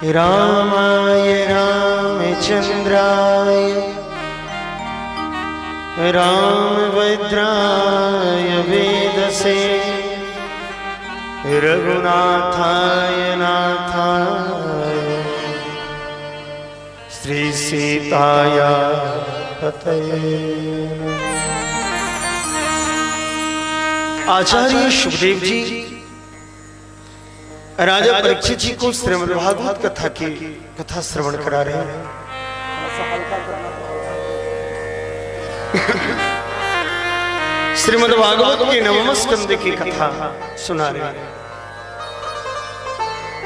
रामाय रामचन्द्राय रामभद्राय वेदसे रघुनाथाय नाथाय श्री सीताया पतये। आचार्य सुखदेव जी राजा परीक्षित जी को श्रीमद् भागवत कथा की कथा श्रवण करा रहे हैं। श्रीमद् भागवत के नवम स्कंद की कथा सुना रहे हैं।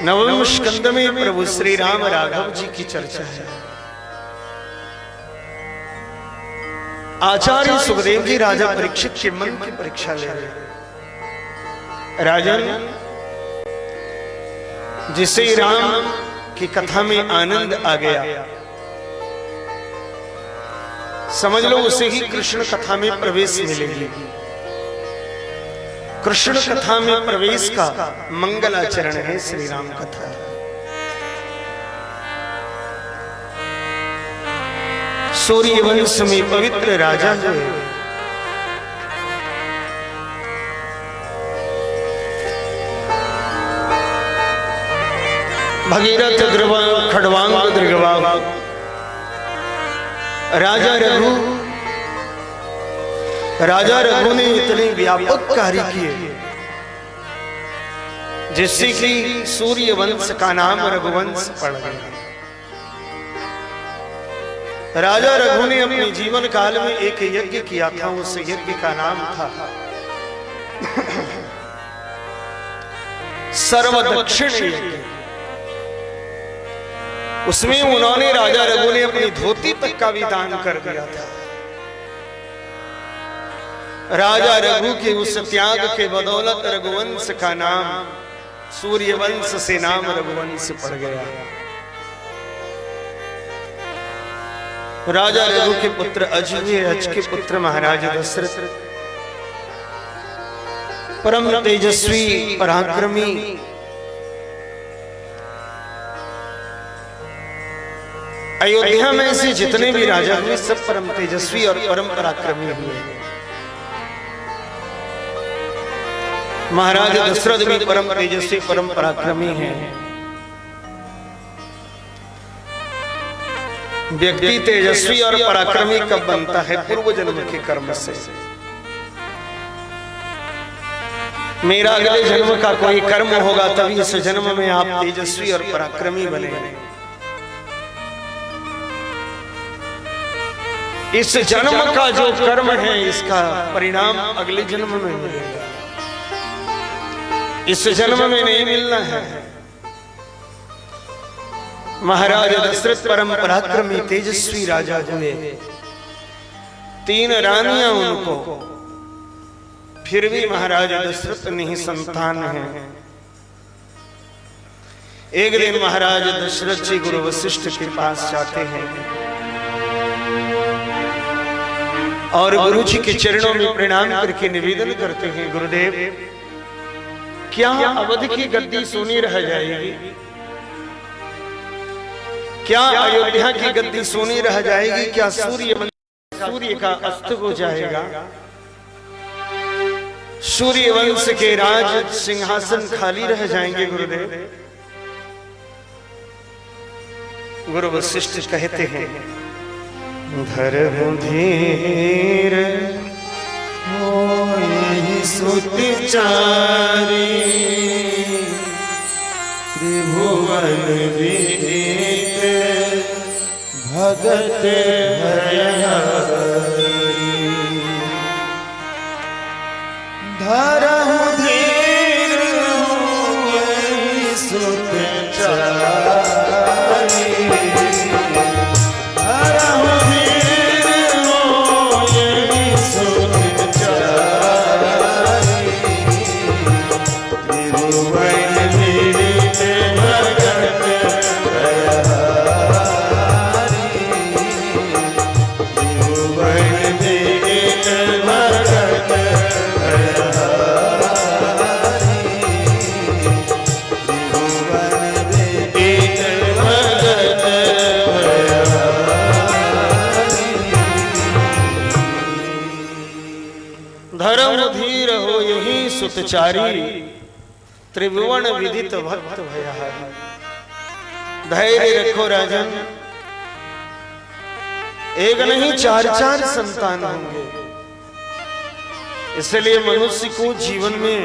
नवम स्कंद में प्रभु श्री राम राघव जी की चर्चा है। आचार्य सुखदेव जी राजा परीक्षित के मन की परीक्षा ले रहे हैं। राजन, जिसे राम की कथा में आनंद आ गया, समझ लो उसे ही कृष्ण कथा में प्रवेश मिलेगी। कृष्ण कथा में प्रवेश का मंगलाचरण है श्री राम कथा। सूर्यवंश में पवित्र राजा हुए, भगीरथ खड़वांग दृगवा राजा रघु ने इतने व्यापक कार्य किए जिससे कि सूर्य वंश का नाम रघुवंश पड़ गया। राजा रघु ने अपने जीवन काल में एक यज्ञ किया था। उस यज्ञ का नाम था सर्वदक्षिण यज्ञ। उसमें उन्होंने राजा रघु ने अपनी धोती तक का भी दान कर दिया था। राजा रघु के उस त्याग के बदौलत रघुवंश का नाम सूर्यवंश से नाम रघुवंश पड़ गया। राजा रघु के पुत्र अज हुए। अज के पुत्र महाराज दशरथ परम तेजस्वी पराक्रमी अयोध्या में से जितने भी राजा हुए सब परम तेजस्वी और परम पराक्रमी हुए। महाराज दशरथ भी परम तेजस्वी परम पराक्रमी हैं। व्यक्ति तेजस्वी और पराक्रमी कब बनता है? पूर्व जन्म के कर्म से। मेरा अगले जन्म का कोई कर्म होगा तभी इस जन्म में आप तेजस्वी और पराक्रमी बनेंगे। इस जन्म का जो कर्म है इसका परिणाम अगले जन्म में मिलेगा। इस जन्म में नहीं मिलना है। महाराज दशरथ परम पराक्रमी तेजस्वी राजा हुए। 3 रानियां उनको, फिर भी महाराज दशरथ नहीं संतान है। एक दिन महाराज दशरथ जी गुरु वशिष्ठ के पास जाते हैं और गुरु जी के चरणों में प्रणाम करके निवेदन करते हैं, गुरुदेव क्या अवध की गद्दी सोनी रह जाएगी? क्या अयोध्या की गद्दी सोनी रह जाएगी? क्या सूर्य का अस्त हो जाएगा? सूर्य वंश के राज सिंहासन खाली रह जाएंगे गुरुदेव? गुरु वशिष्ठ कहते हैं, धरहु धीर होई सुत चारी त्रिभुवन विदित भगत भयहारी। धरहु धीर होई सुत चारी सुतचारी त्रिभुवन विदित भक्त भयहारी। धैर्य रखो राजन, एक नहीं चार चार संतान होंगे। इसलिए मनुष्य को जीवन में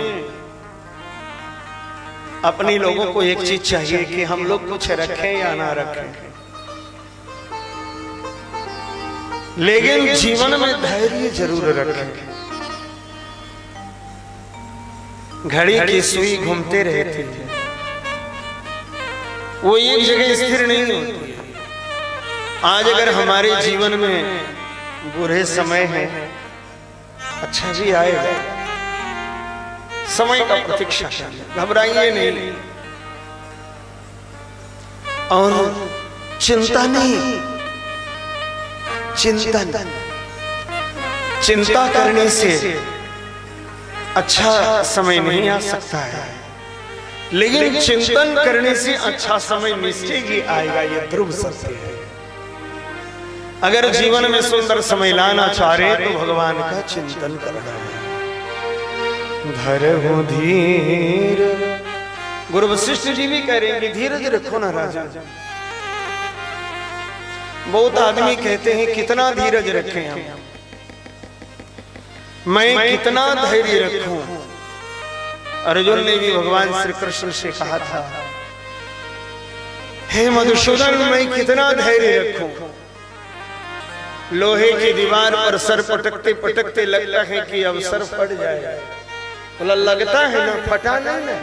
अपने लोगों को एक चीज चाहिए कि हम लोग कुछ रखें या ना रखें, लेकिन जीवन में धैर्य जरूर रखें। घड़ी की सुई घूमते रहती है, वो एक जगह स्थिर नहीं होती है। आज अगर हमारे जीवन में बुरे समय है, अच्छा भी आएगा, समय का प्रतीक्षा करिए, घबराइए नहीं और चिंता नहीं। चिंता करने से अच्छा समय नहीं आ सकता है, लेकिन चिंतन करने से अच्छा समय निश्चय ही आएगा, ये ध्रुव सत्य है। अगर जीवन में सुंदर समय लाना चाह रहे तो भगवान का चिंतन करना है। धरहु धीर, गुरु वशिष्ठ जी भी कह रहे हैं कि धीरज रखो ना राजा। बहुत आदमी कहते हैं कितना धीरज रखें हम, मैं कितना धैर्य रखूं। अर्जुन ने भी भगवान श्री कृष्ण से कहा था, हे मधुसूदन मैं कितना धैर्य रखूं। लोहे की दीवार पर सर पटकते पटकते लगता है कि अब सर फट जाए। बोला लगता है ना, फटा नहीं ना।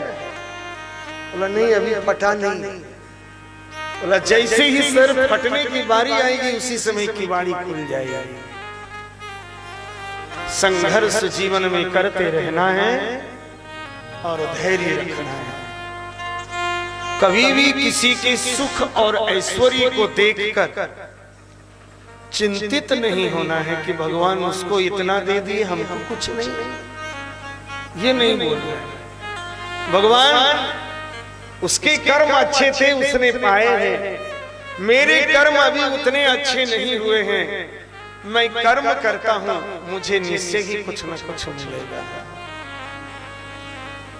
बोला नहीं अभी फटा नहीं। बोला जैसे ही सर फटने की बारी आएगी उसी समय की बारी खुल जाएगी। संघर्ष जीवन में करते रहना है और धैर्य रखना है। कभी भी किसी के सुख और ऐश्वर्य को देखकर चिंतित नहीं होना है कि भगवान उसको इतना दे दिए हमको कुछ नहीं, ये नहीं बोल रहे। भगवान उसके कर्म अच्छे थे उसने पाए हैं, मेरे कर्म अभी उतने अच्छे नहीं हुए हैं, मैं कर्म करता हूं, मुझे निश्चय ही कुछ न कुछ मिलेगा।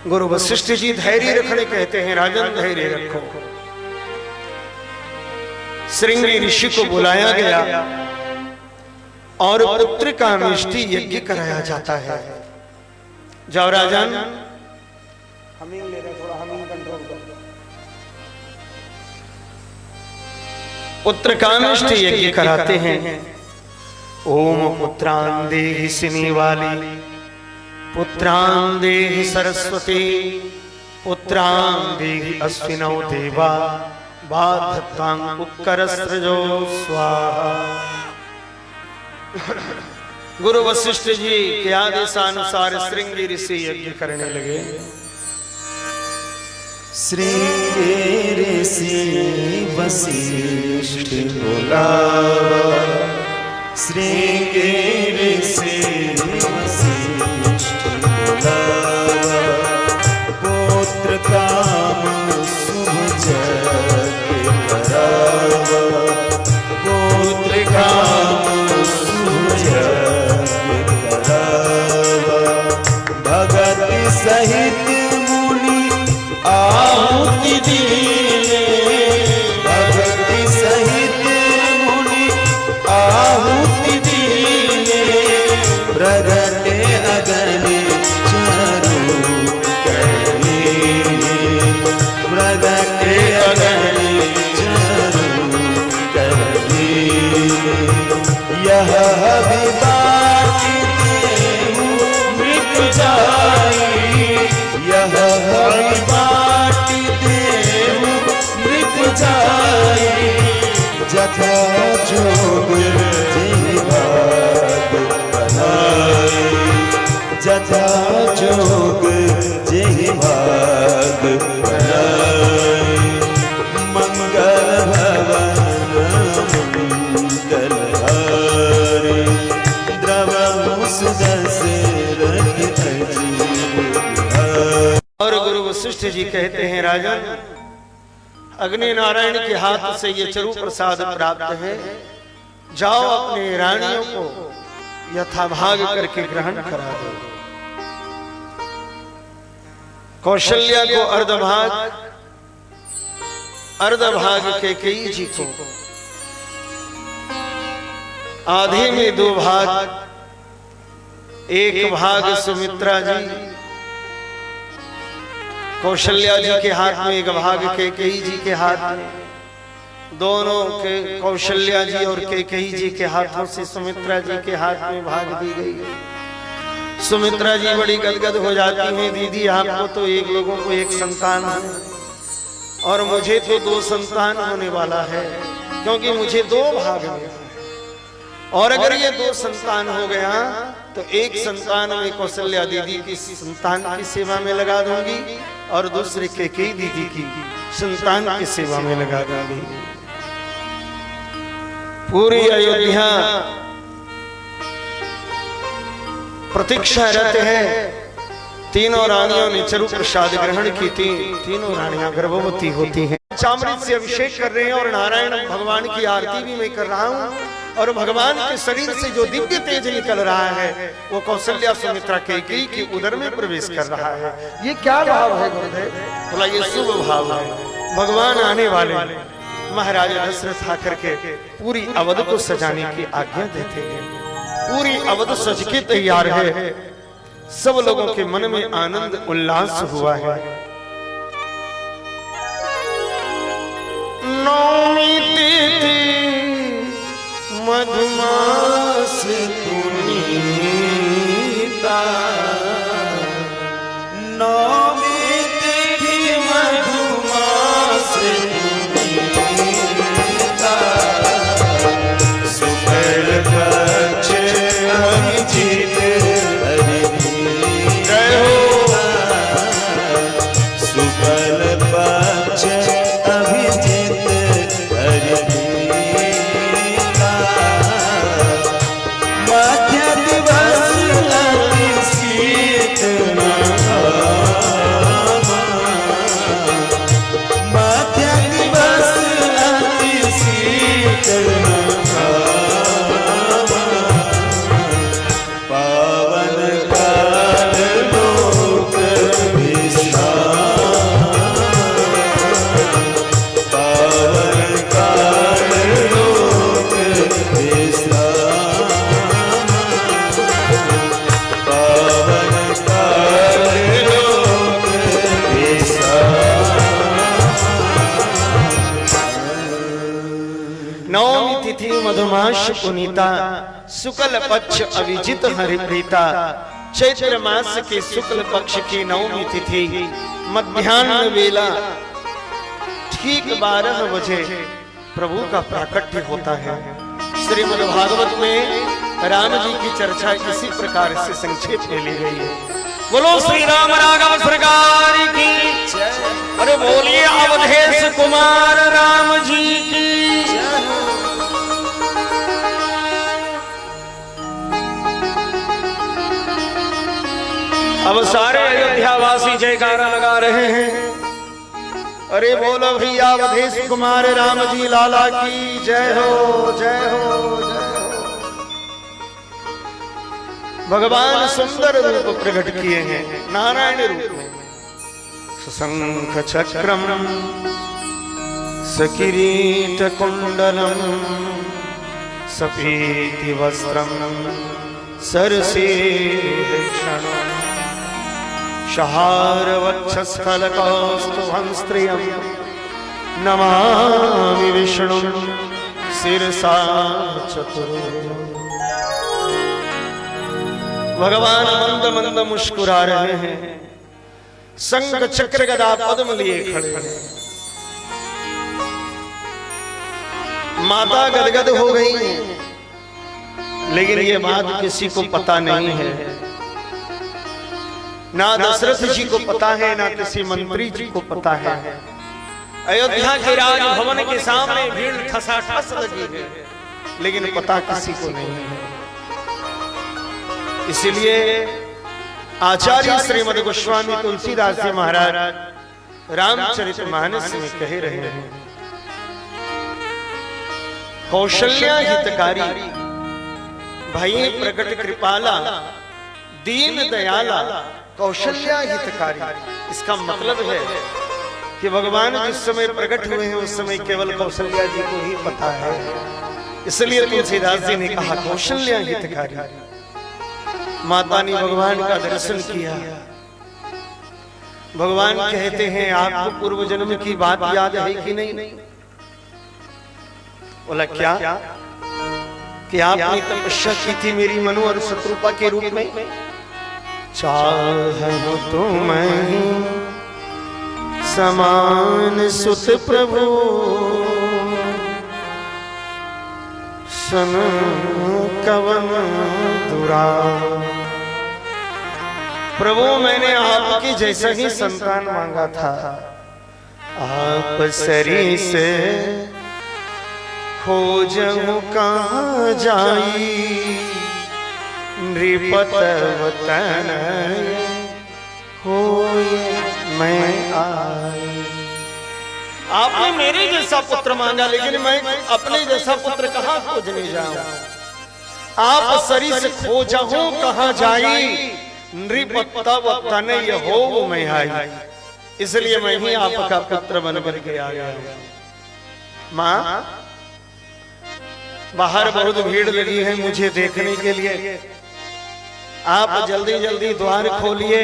गुरु वशिष्ठ जी धैर्य रखने कहते हैं, राजन धैर्य रखो। श्रृंगी ऋषि को बुलाया गया और पुत्र का मिष्टि यज्ञ कराया जाता है। जाओ राजन, हमिंग ले रहे, थोड़ा हमिंग कंट्रोल करो। पुत्र का मिष्टि यज्ञ कराते हैं। ओम पुत्रान देहि सिनी वाली, पुत्रान देहि सरस्वती, पुत्रान देहि अश्विनौ देवा, बाधतां उपकरस्रजो स्वाहा। गुरु वशिष्ठ जी के आदेशानुसार श्रृंगी ऋषि यज्ञ करने लगे। श्रृंगी ऋषि वशिष्ठ बुलावा, श्रृंगी ऋषि वशिष्ठ बुलावा, पुत्र काम शुभ जग करावा, पुत्र काम भगत सहित मुनि आहुति दिए, भगत सहित मुनि आहुति दिए, प्रगटे अगनि चारु करनी, प्रगटे अगनि चारु करनी। यह विवाद मृत्यु जाई, यह विवाद मृत्यु जाई, जथा जोग जिहि भाग बनाई, जथा जोग जिहि भाग बनाई। मंगल भवन मंगल हारी, द्रवहु सुदशरथ अजीर। और गुरु वशिष्ठ जी कहते हैं, राजन अग्नि नारायण के हाथ से ये चरु प्रसाद प्राप्त है, जाओ अपने रानियों को यथाभाग करके ग्रहण करा दो। कौशल्या को अर्धभाग कैकेयी जी को, आधे में 2 भाग, 1 भाग सुमित्रा जी, कौशल्या जी के हाथ में 1 भाग कैकेयी जी के हाथ में, दोनों के कौशल्या जी और कैकेयी जी के हाथों से सुमित्रा जी के हाथ में भाग दी गई। सुमित्रा जी बड़ी गदगद हो जाती हैं, दीदी आपको तो 1 लोगों को 1 संतान है और मुझे तो 2 संतान होने वाला है, क्योंकि मुझे 2 भाग में है, और अगर ये 2 संतान हो गया तो 1 संतान में कौशल्या दीदी की संतान की सेवा में लगा दूंगी और दूसरे कैकेयी दीदी की संतान की सेवा में लगा दूंगी। पूरी अयोध्या प्रतीक्षारत है। तीनों रानियों ने चरु प्रसाद ग्रहण की थी, तीनों रानियां गर्भवती होती हैं। चामृत से अभिषेक कर रहे हैं और नारायण भगवान की आरती भी मैं कर रहा हूँ, और भगवान के शरीर से जो दिव्य तेज निकल रहा है वो कौशल्या सुमित्रा कैकेयी के उदर में प्रवेश कर रहा है। ये क्या भाव है गुरुदेव? बोला ये शुभ भाव है। भगवान आने वाले महाराज दशरथ आकर के पूरी अवध को सजाने की आज्ञा देते हैं। पूरी अवध सज के तैयार है, सब लोगों के मन में आनंद उल्लास हुआ है। नौमी तिथि मधुमास पुनीता, नौमी तिथि मधुमास पुनीता, सुकर पक्ष अभिजित जय हो। सुकर पक्ष अभिजित मध्य दिवस अति शीतल, मध्य दिवस अति शीतल, पावन काल लोक विश्राम, पावन काल लोक विश्राम, पावन काल लोक विश्राम। नौमी तिथि मधुमास पुनीता, शुक्ल पक्ष अभिजित हरिप्रीता। चैत्र मास के शुक्ल पक्ष की नौमी तिथि मध्याह्न वेला ठीक 12 बजे प्रभु का प्राकट्य होता है। श्रीमद् भागवत में राम जी की चर्चा इसी प्रकार से संक्षेप में ली गई है। बोलो श्री राम राघव सरकार की, अरे बोलिए अवधेश कुमार राम जी की। अब सारे अयोध्यावासी जयकारा लगा रहे हैं। अरे बोलो भैया अवधेश कुमार राम जी लाला की जय हो, जय हो, जय हो। भगवान सुंदर रूप प्रकट किए हैं नारायण रूप में। शंख चक्रम सकिरीट कुंडलम सफेद वस्त्रम सरसीभूषणम शहार वक्षस्थलकौस्तुभं स्त्रियं नमामि विष्णुं शिरसा चतुर्भुजम्। भगवान मंद मंद मुस्कुरा रहे हैं, शंख चक्र गदा पद्म लिए खड़े हैं। माता गदगद हो गई हैं, लेकिन ये बात किसी को पता नहीं है। ना दशरथ जी को पता है, ना किसी मंत्री जी को पता है। अयोध्या के राजभवन के सामने भीड़ ठसाठस लगी है, लेकिन पता किसी को नहीं है। इसलिए आचार्य श्रीमद गोस्वामी तुलसीदास जी महाराज रामचरितमानस में कह रहे हैं, कौशल्या हितकारी भई प्रकट कृपाला दीन दयाला कौशल्या हितकारी। इसका मतलब है कि भगवान जिस समय प्रकट हुए हैं उस समय केवल कौशल्या जी को ही पता है। इसलिए तुलसीदास जी ने कहा कौशल्या हितकारी। माता ने भगवान का दर्शन किया। भगवान कहते हैं आपको पूर्व जन्म की बात याद है कि नहीं? बोला क्या? कि आपने तपस्या की थी मेरी मनु और शत्रुपा के रूप में। चाहूं तुम्हें समान सुत प्रभु सन कवन दुरा। प्रभु मैंने आपकी जैसा ही संतान मांगा था। आप सरी से खोजहूं कहाँ जाई नृपत वतन होए मैं आई। आपने मेरे जैसा पुत्र मांगा लेकिन मैं अपने जैसा पुत्र कहाँ खोजने जाऊं। आप सरी से खोजहूं कहाँ जाई नृपत वतन हो मैं आई। इसलिए मैं ही आपका पुत्र बन करके आ गया। माँ बाहर बहुत भीड़ लगी है मुझे देखने के लिए। आप जल्दी जल्दी द्वार खोलिए,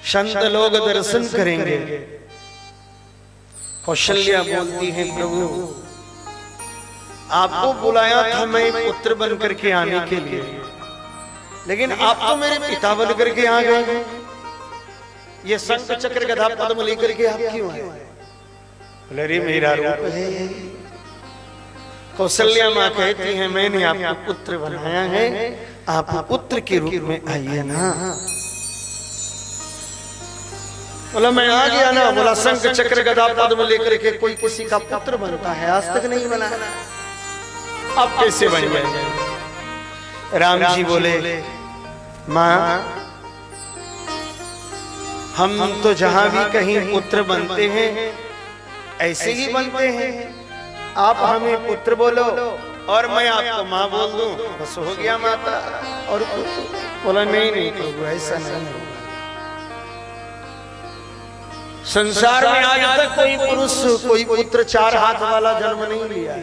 संत लोग दर्शन करेंगे। कौशल्या बोलती है प्रभु आपको बुलाया था मैं पुत्र बन करके आने के लिए, लेकिन आप तो मेरे पिता बन करके आ गए। ये शंख चक्र गदा पद्म लेकर के आप क्यों आए? बोले रे मेरा रूप है। कौशल्या माँ कहती है मैंने आपको पुत्र बनाया है, आप पुत्र के रूप में आइए ना। बोला मैं आ गया ना। बोला शंख चक्र गदा पद्म लेकर के कोई किसी का पुत्र बनता है? आज तक नहीं बना। अब कैसे बन गए? राम जी बोले माँ हम तो जहां भी कहीं पुत्र बनते हैं ऐसे ही बनते हैं। आप हमें पुत्र बोलो और मैं आपको माँ बोल दूं, बस हो गया माता और पुत्र। बोला नहीं नहीं प्रभु ऐसा नहीं होगा। संसार में आज तक कोई पुरुष कोई पुत्र 4 हाथ वाला जन्म नहीं लिया,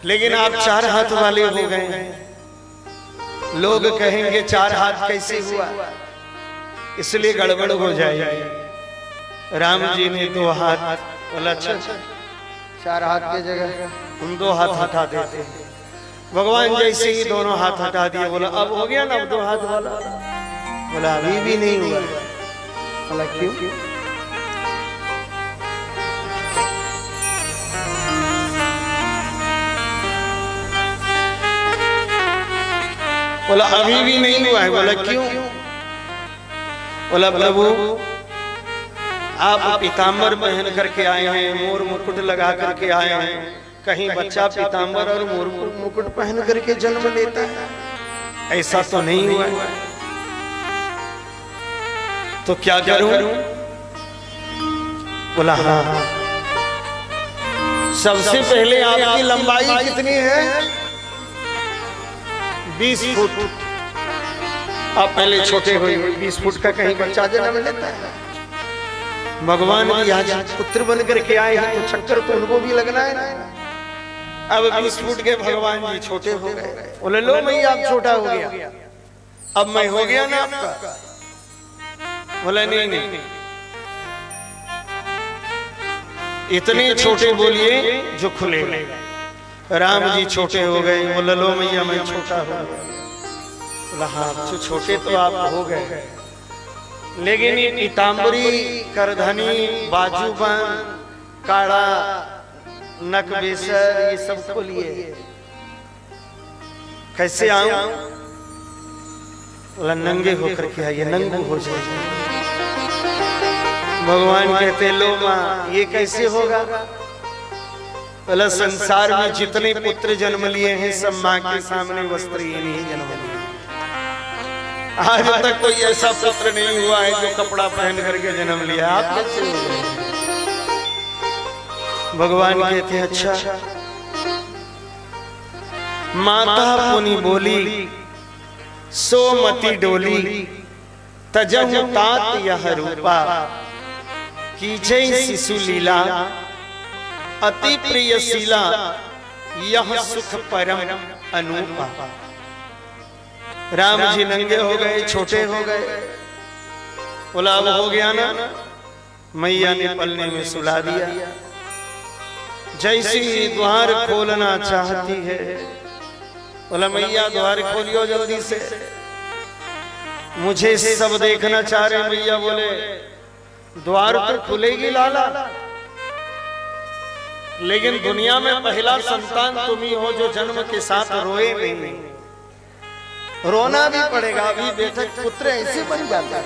लेकिन आप 4 हाथ वाले हो गए। लोग कहेंगे 4 हाथ कैसे हुआ, इसलिए गड़बड़ हो जाएगी। राम जी ने 2 हाथ। बोला अच्छा 4 हाथ की जगह हम 2 हाथ हटा देते हैं। भगवान जैसे ही दोनों हाथ हटा दिए। बोला अब हो गया ना, अब 2 हाथ वाला। बोला अभी भी नहीं हुआ। बोला क्यों? बोला अभी भी नहीं हुआ है। बोला क्यों? बोला प्रभु आप पीताम्बर पहन करके आए हैं, मोर मुकुट लगा करके आए हैं। कहीं बच्चा पीताम्बर और मोर मुकुट पहन करके जन्म लेता है? ऐसा तो नहीं हुआ। तो क्या करूं? बोला हाँ सबसे पहले आपकी लंबाई कितनी है? 20 फुट। आप पहले छोटे हुए 20 फुट का कहीं बच्चा जन्म लेता है? भगवान की आज पुत्र बन करके आए हैं तो चक्कर तो उनको भी लगना है ना। अब 20 फुट के भगवान जी छोटे हो गए। बोले लो मैं आप छोटा हो गया, अब मैं हो गया ना आपका। बोले नहीं नहीं इतने छोटे बोलिए जो खुले। राम जी छोटे हो गए। बोले लो मैया मैं छोटा हो गया। बोला हाँ छोटे तो आप हो गए, लेकिन ये पीताम्बरी करधनी बाजूबंद काड़ा नक बेसर ये सब खोलिए कैसे आऊं? बोला नंगे होकर के आइए, नंगू हो जाइए। भगवान कहते लो माँ ये कैसे होगा? बोला संसार में जितने पुत्र जन्म लिए हैं सब माँ के सामने वस्त्र ही नहीं जन्म लिए। आज तक कोई ऐसा पुत्र नहीं हुआ है जो कपड़ा पहन करके जन्म लिया। आप कैसे हो गए? भगवान कहते हैं अच्छा। माता पुनि बोली सोमती डोली तजहु तात यह रूपा कीजै शिशु लीला अति प्रिय शीला यह सुख परम अनूपा। राम जी नंगे हो गए, छोटे हो गए, बोला अब हो गया ना, मैया ने पलने में सुला दिया। जैसी द्वार खोलना चाहती है, बोला मैया द्वार खोलियो जल्दी से, मुझे सब देखना चाह रहे। मैया बोले द्वार तो खुलेगी लाला, लेकिन दुनिया में पहला संतान तुम ही हो जो जन्म के साथ रोए नहीं। रोना भी पड़ेगा, अभी बेटक पुत्र ऐसे बन जाता है।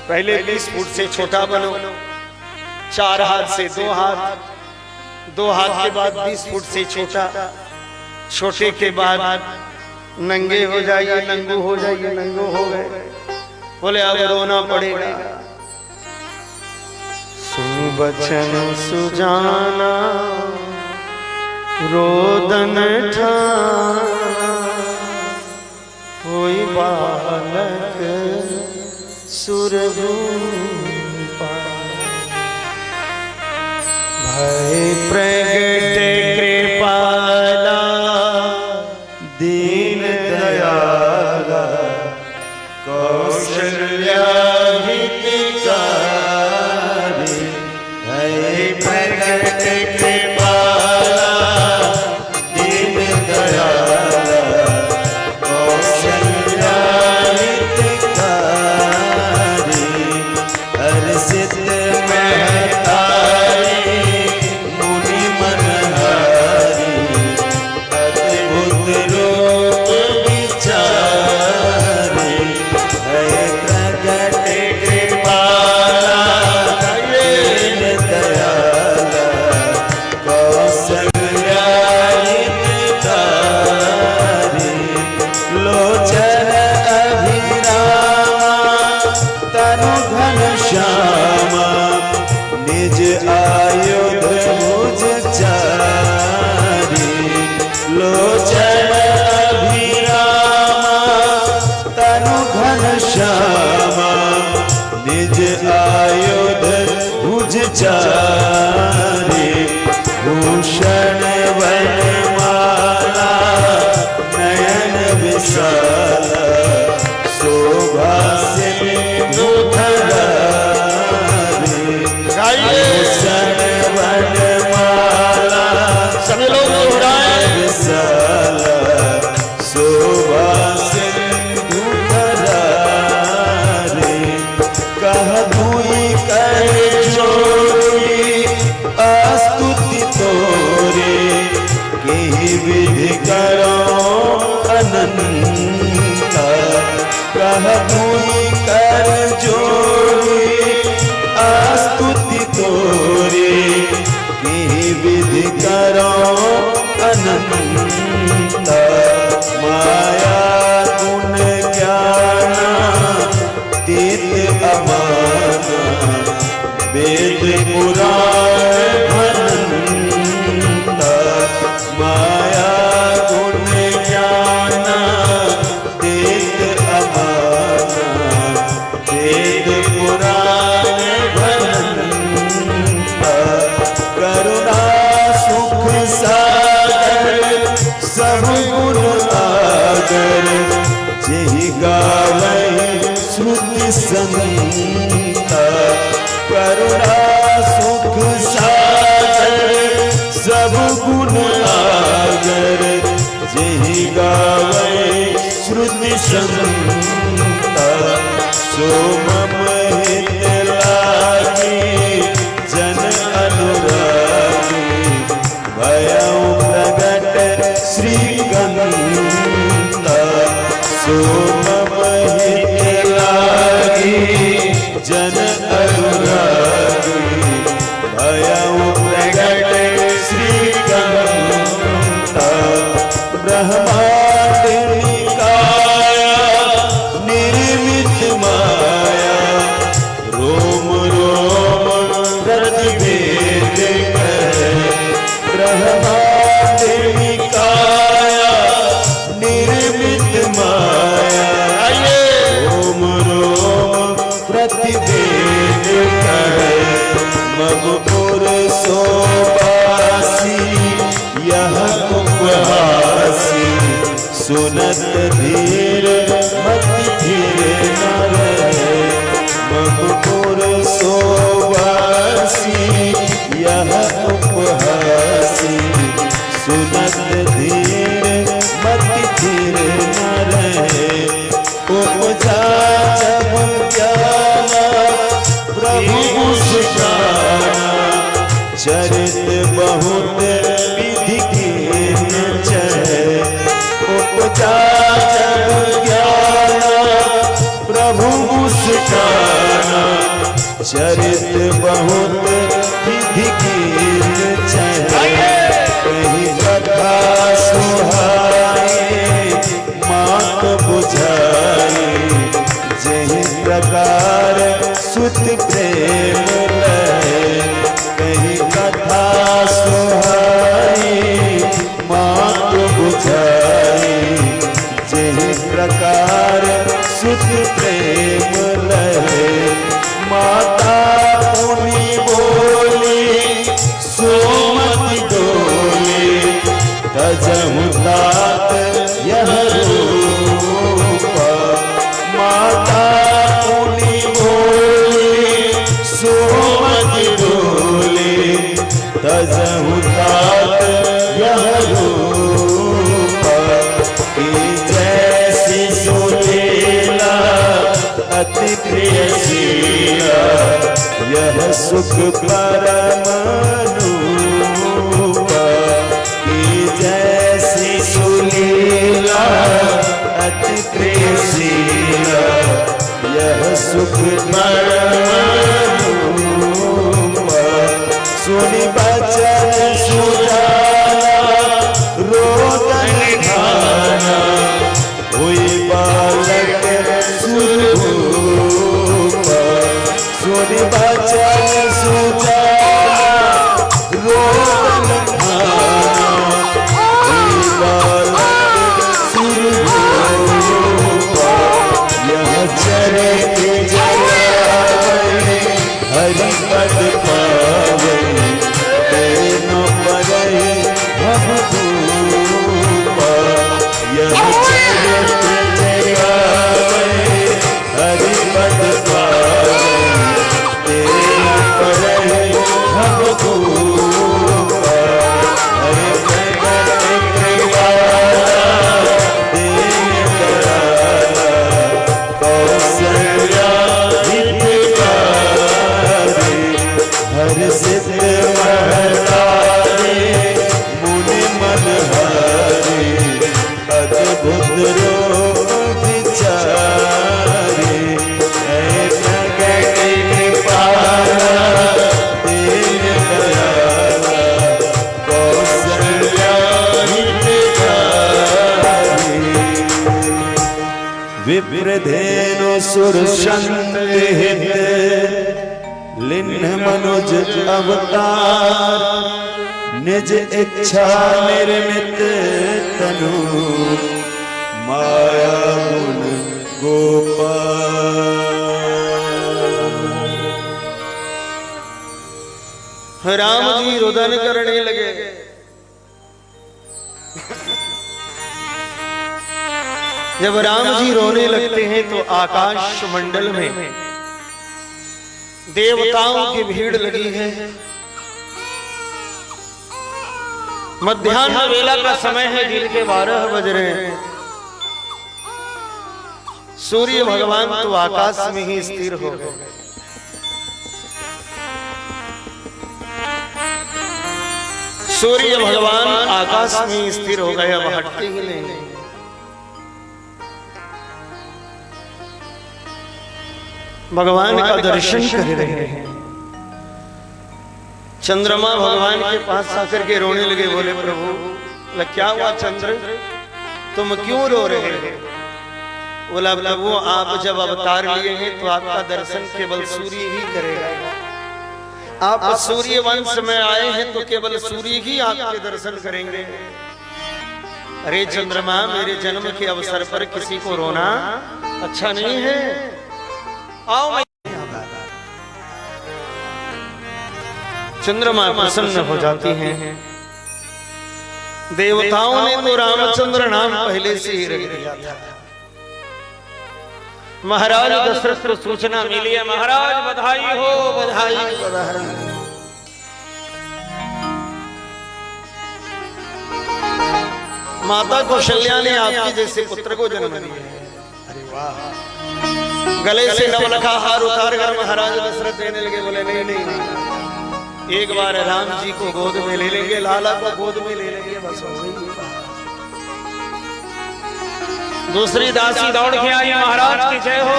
पहले 20 फुट से छोटा बनो, 4 हाथ से 2 हाथ, 2 हाथ के बाद 20 फुट से छोटा, छोटे के बाद नंगे हो जाइए, नंगू हो जाइए, नंगू हो गए। बोले अब रोना पड़ेगा। सुन बचन सुजाना रोदन ठाना, कोई बालक सुरभूपा। भय प्रगट कृपाला दीन दयाला कौशल्या हितकारी। भय प्रगट कृपाला दीन दयाला कौशल्या चारे। भूषण वनमाला नयन विशाला शोभा सिंधु धरारे। भूषण वनमाला नयन विशाला शोभा सिंधु धरारे। कह दुई कर स्तुति तोरे के विधि करो अनंता। कह दुई कर जोड़ी स्तुति तोरे के विधि करो अनंता। माया गुण ज्ञाना तीत अमाना वेद पुराण भनंता। माया गुण ज्ञाना तीत अमाना वेद पुराण भनंता। करुणा सुख सागर सब गुण आगर जेहि गावै श्रुति संता। करुणा सुख सागर सब गुण आगर जेहि गावै श्रुति संता। सो मम हित लागी जन अनुरागी भयउ प्रगट श्रीगंता। सो मम हित लागी जन अनुरागी भयउ प्रगट श्रीगंता। ब्रह्मांड निकाया मुस्काना, चरित बहुत विधि कीन चय, उपजा जब ज्ञाना प्रभु मुस्काना, चरित बहुत विधि कीन चय, कहीं कथा सुहाए मात बुझाए, जही प्रकार सुत प्रेम लय, कहीं कथा सुहाए मात बुझाए, जही प्रकार सुत प्रेम लय, माता पुनि बोली सोमति डोली, तजहु तात यह रूपा, माता पुनि बोली सोमति डोली, तजहु तात यह रूपा, कि जैसी सुलीला अति प्रिय शीला, यह सुख परम रूपा, कि जैसी सुलीला अति प्रिय शीला, यह सुख परम रूपा, सुनि बचन सुजाना रोदन खाना, हुई बालक सुरभूपा, सुनि बचन सुजाना रोदन खाना, हुई बालक सुरभूपा, यह चरित जगावे हरि पद पावे, तेनो परहि भवभूपा, यह चरित जगावे हरि पद पावे, तेनो परहि भवभूपा, हरि प्रगट कृपाला दीन दयाला, कौसल्या हितकारी, हर सिद्ध महतारी, मुनि मनहारी, अद्भुत रूप विचारी, है प्रगट कृपाला दीन दयाला, कौसल्या हितकारी, विप्रधेनु सुरसंत हित, लिन्ह मनुज अवतार, निज इच्छा निर्मित तनु, माया गुण गोपाल। राम जी रुदन करने लगे। जब राम जी रोने लगते हैं तो आकाश मंडल में देवताओं की भीड़ लगी है। मध्याह्न वेला का समय है, दिन के 12 बज रहे हैं। सूर्य भगवान तो आकाश में ही स्थिर हो गए। सूर्य भगवान आकाश में ही स्थिर हो गए, अब हटते ही नहीं। भगवान का दर्शन कर रहे हैं। चंद्रमा भगवान के पास आकर के रोने लगे, बोले प्रभु क्या हुआ चंद्र, तुम क्यों रो रहे हो? बोला प्रभु आप जब अवतार लिए हैं तो आपका दर्शन केवल सूर्य ही करेगा। आप सूर्य वंश में आए हैं तो केवल सूर्य ही आपके दर्शन करेंगे। अरे चंद्रमा, मेरे जन्म के अवसर पर किसी को रोना अच्छा नहीं है। आओ चंद्रमा प्रसन्न हो जाती हैं। देवताओं ने तो रामचंद्र नाम पहले से ही रख दिया था। महाराज दशरथ को सूचना मिली है, महाराज बधाई हो, बधाई बधाई। माता कौशल्या ने आपके जैसे पुत्र को जन्म दिया। अरे वाह। गले से नवलखा हार उतार कर महाराज दशरथ देने लगे। बोले नहीं नहीं, एक बार राम जी को गोद में ले लेंगे, लाला को गोद में ले लेंगे, बस हो गई। दूसरी दासी दौड़ के आई, महाराज की जय हो।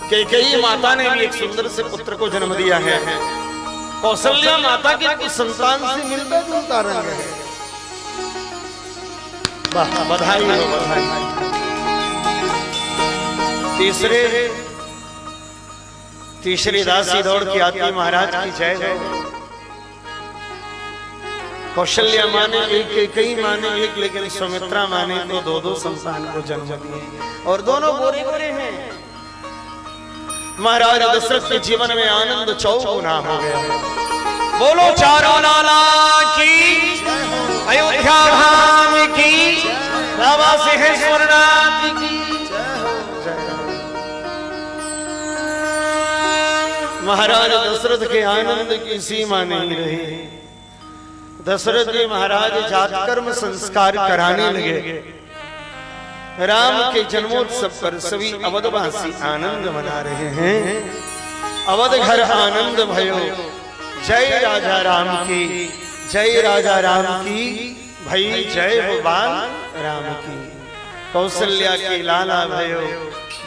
कैकेयी माता ने भी एक सुंदर से पुत्र को जन्म दिया है। कौशल्या माता के कुछ संतान से मिलता जुलता रंग है। वाह, बधाई हो, बधाई। तीसरी दासी दौड़ के आती, महाराज की जय हो। कौशल्या माने एक, कैकेयी माने एक, लेकिन सुमित्रा माने तो दो दो संतान को जन्म दिए और दोनों गोरे गोरे हैं। महाराज दशरथ के जीवन में आनंद चौगुना हो गया। बोलो चारों लाला की, अयोध्या धाम की, बाबा सिंहेश्वरनाथ की। महाराज दशरथ के आनंद की सीमा नहीं रही। दशरथ जी महाराज जातकर्म संस्कार कराने लगे। राम के जन्मोत्सव पर सभी अवधवासी आनंद मना रहे हैं। अवध घर आनंद भयो, जय राजा राम की, जय राजा राम की, भई जय हो बाल राम की। कौशल्या के लाला भयो,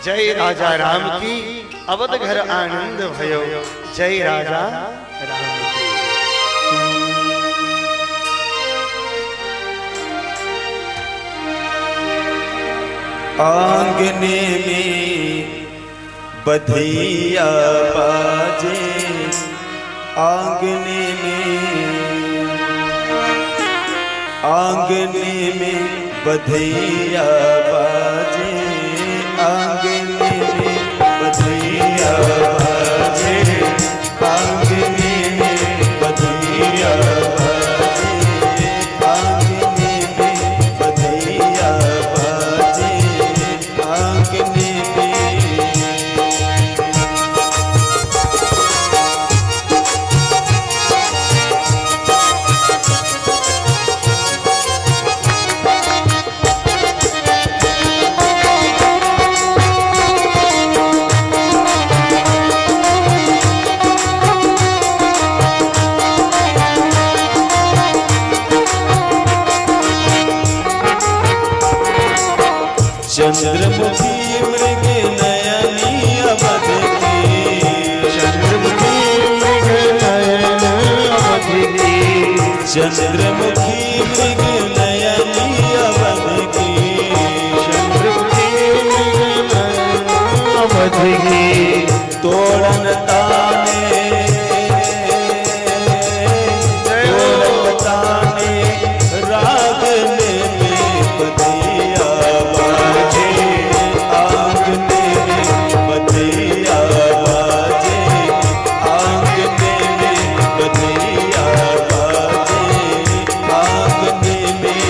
जय राजा राम की, अवध घर आनंद भयो, जय राजा राम की। आंगने में बधिया बाजे, आंगने में बधिया बाजे, आंगने में बधिया बाजे, आंगने में बधिया बाजे, आंगने में बधिया बाजे, आंगने में। चंद्रमुखी मृग नयनी अवध की, चंद्रमुखी मृग नयन अवध की, चंद्रमुखी मृग नयनी अवध की, चंद्रमुखी मृग नयन अवध की। तोड़न ताने, तोड़न ताने रागने में बधिया बाजे, आंगने में बधिया बाजे, आंगने में बधिया बाजे, आंगने में।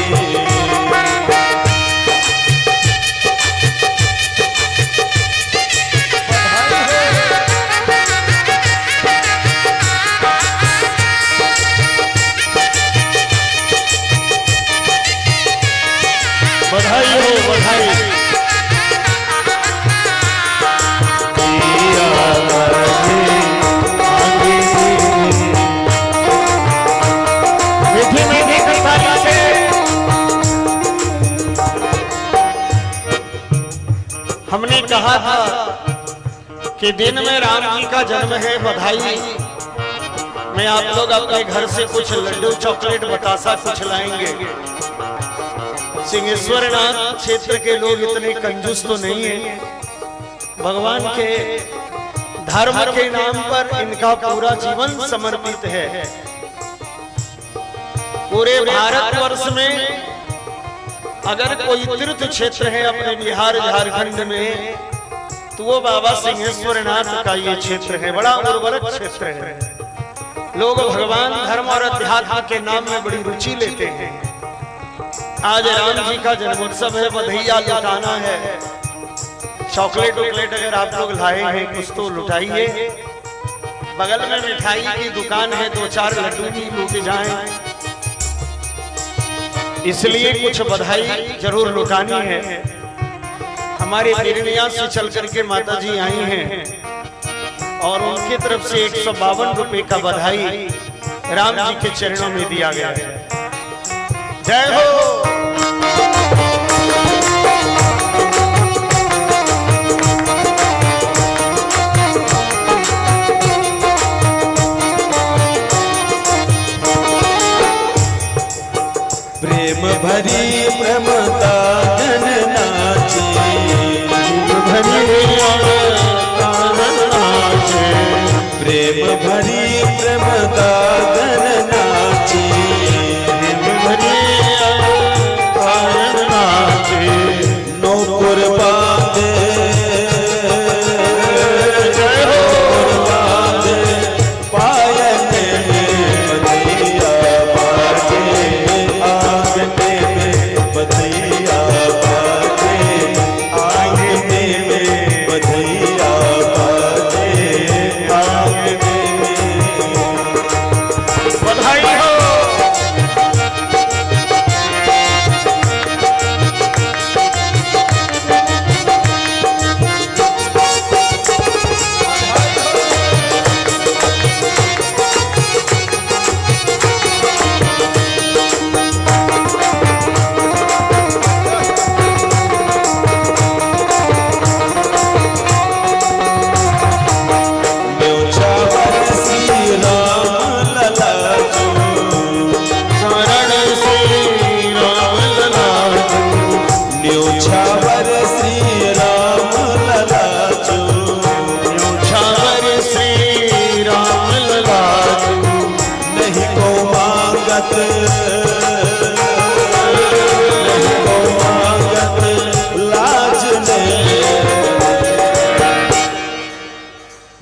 बधाई हो, बधाई। मीठी मीठी कथाली से हमने कहा था कि दिन में राम जी का जन्म है, बधाई में आप लोग अपने घर से कुछ लड्डू, चॉकलेट, बतासा कुछ लाएंगे। सिंहेश्वरनाथ क्षेत्र के लोग इतने कंजूस तो नहीं है। भगवान के धर्म के नाम पर इनका पूरा जीवन समर्पित है। पूरे भारतवर्ष में अगर कोई तीर्थ क्षेत्र है अपने बिहार झारखंड में, तो वो बाबा सिंहेश्वरनाथ का ये क्षेत्र है। बड़ा उर्वरक क्षेत्र है। लोग भगवान, धर्म और अध्यात्म के नाम में बड़ी रुचि लेते हैं। आज राम जी का जन्मोत्सव है, बधाइयाँ लुटाना है। चॉकलेट वॉकलेट अगर आप लोग लाए हैं कुछ तो लुटाइए। बगल में मिठाई की दुकान है, दो चार लड्डू भी लूट जाएं। इसलिए कुछ बधाई जरूर लुटानी है। हमारे बिरनिया से चल करके माता जी आई हैं और उनकी तरफ से 152 रुपए का बधाई राम जी के चरणों में दिया गया है। जय हो। प्रेम भरी प्रमता जन नाचे, प्रेम भरी प्रमता जन नाचे, नौपुर बांधे पायन में बधिया बाजे, आंगने में बधिया बाजे, आंगने में बधिया बाजे, आंगने में बधाई हो।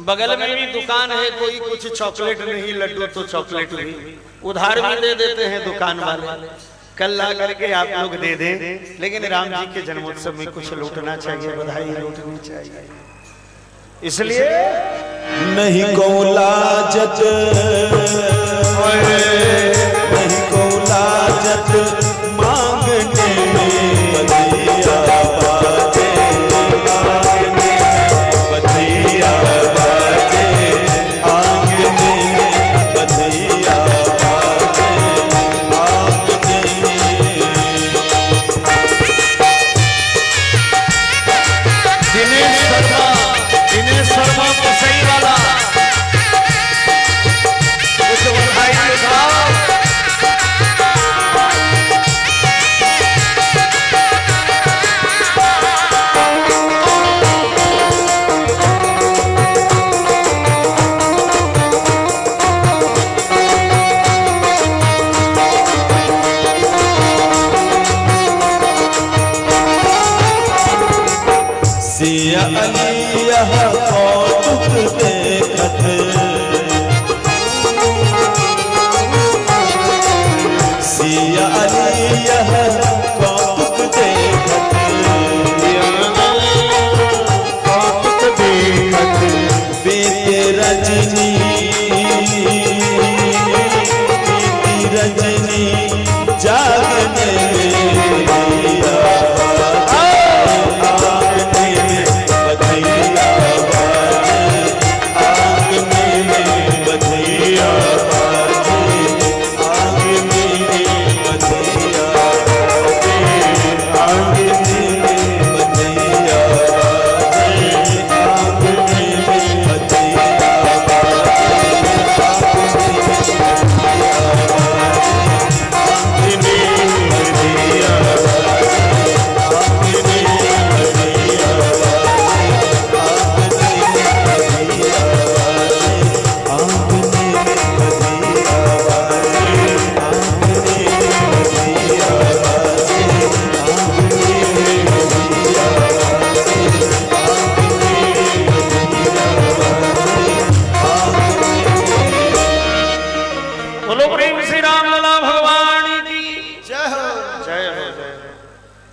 बगल में भी दुकान है, कोई कुछ चॉकलेट नहीं, लड्डू तो चॉकलेट नहीं, उधार भी दे देते हैं दुकान वाले। कल ला करके आप लोग दे दें, लेकिन राम जी के जन्मोत्सव में कुछ लूटना चाहिए, बधाई लूटनी चाहिए। इसलिए नहीं को लाजत, नहीं को लाजत मांगने में बधिया बाजे, आंगने बधिया बाजे, आंगने बधिया बाजे, आंगने दिनेश शर्मा सही वाला कुछ बधाई दिखाओ। सिया अली यह कौतुक देखत, सिया अली यह कौतुक देखत, कौतुक देखत बीते रजनी, बीती रजनी जागने में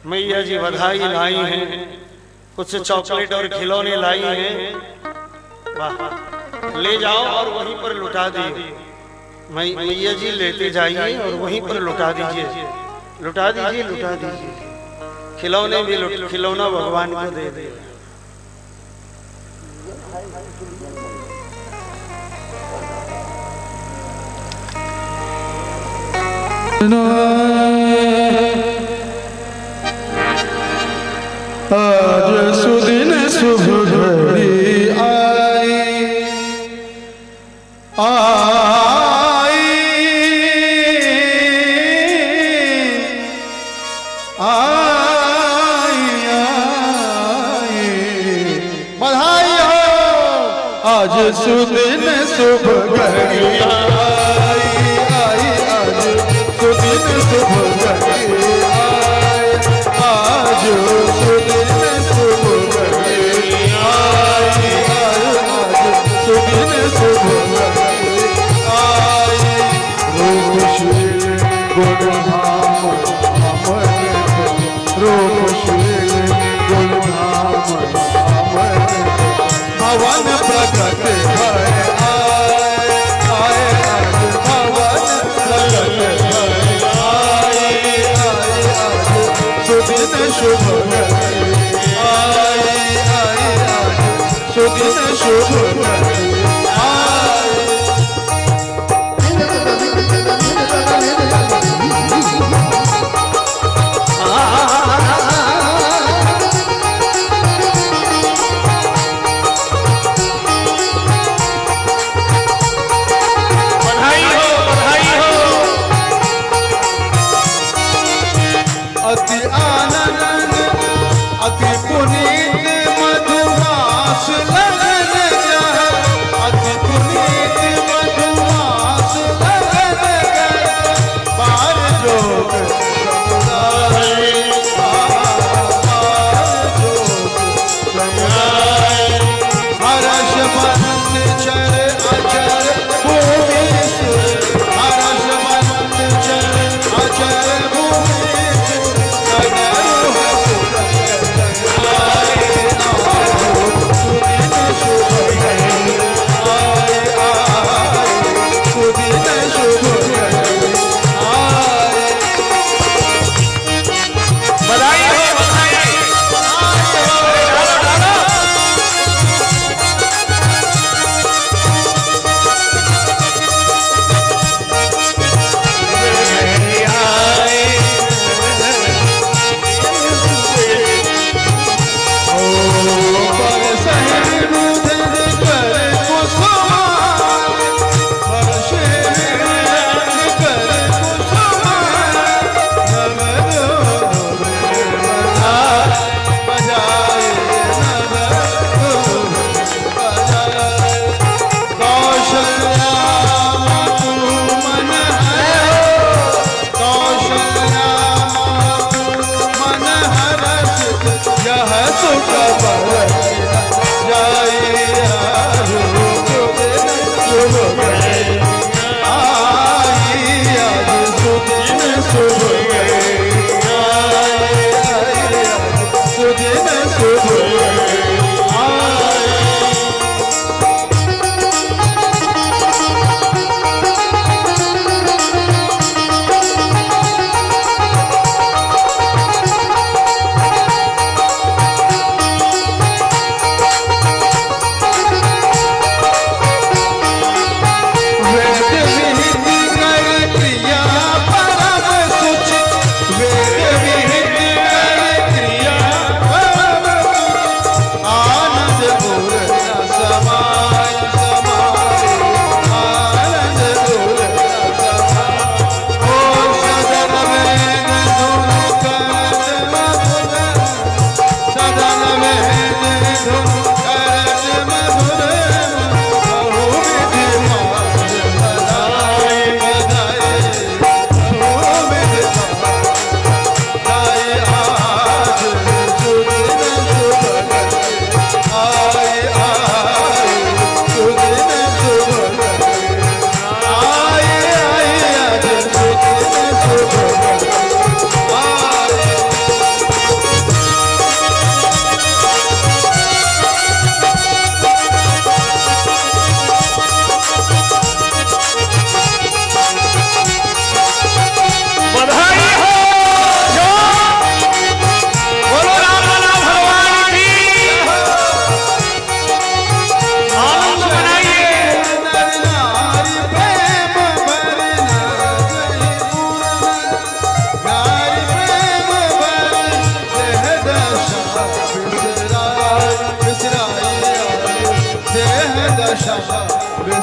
मैया जी बधाई लाई हैं, कुछ चॉकलेट और खिलौने लाई हैं, वाह ले जाओ और वहीं पर लुटा दीजिए। मैया जी लेते जाइए और वहीं पर लुटा दीजिए, लुटा दीजिए, लुटा दीजिए। खिलौने भी लुट, खिलौना भगवान को दे दे। आज सुदिन शुभ घड़ी आई आई आई आई बधाई हो। आज सुदिन शुभ घड़ी आई आई आज सुदिन शुभ घड़ी आई आज सुदिन शुभ घड़ी आई आज सुदिन शुभ घड़ी आई रूप श्री गुण धाम रूप श्री गुण धाम भवन प्रकट है आए आए आज भवन प्रकट है आए आए आज सुदिन शुभ घड़ी आए आए आज सुदिन शुभ घड़ी आए। बधाई हो, बधाई हो। अति आनंद अति पुनीत मधुमास लगन जाए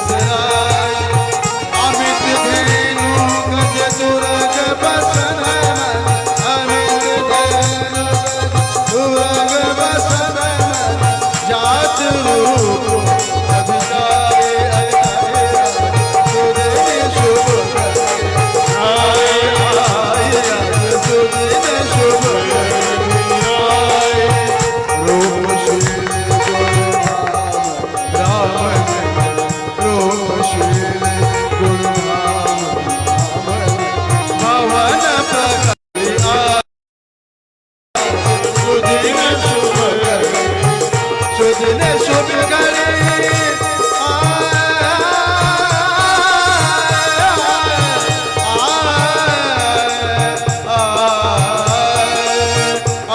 बिसराय अमित धेनु गज दुर्ग बसन अमित धेनु दुर्ग बसन जात रूप अभिसारे सुदिन शुभ आए आए सुदिन शुभ आए रूप श्री राम रूप श्री गुरु राम भवन सुदिन शुभ सुदिन शुभ करे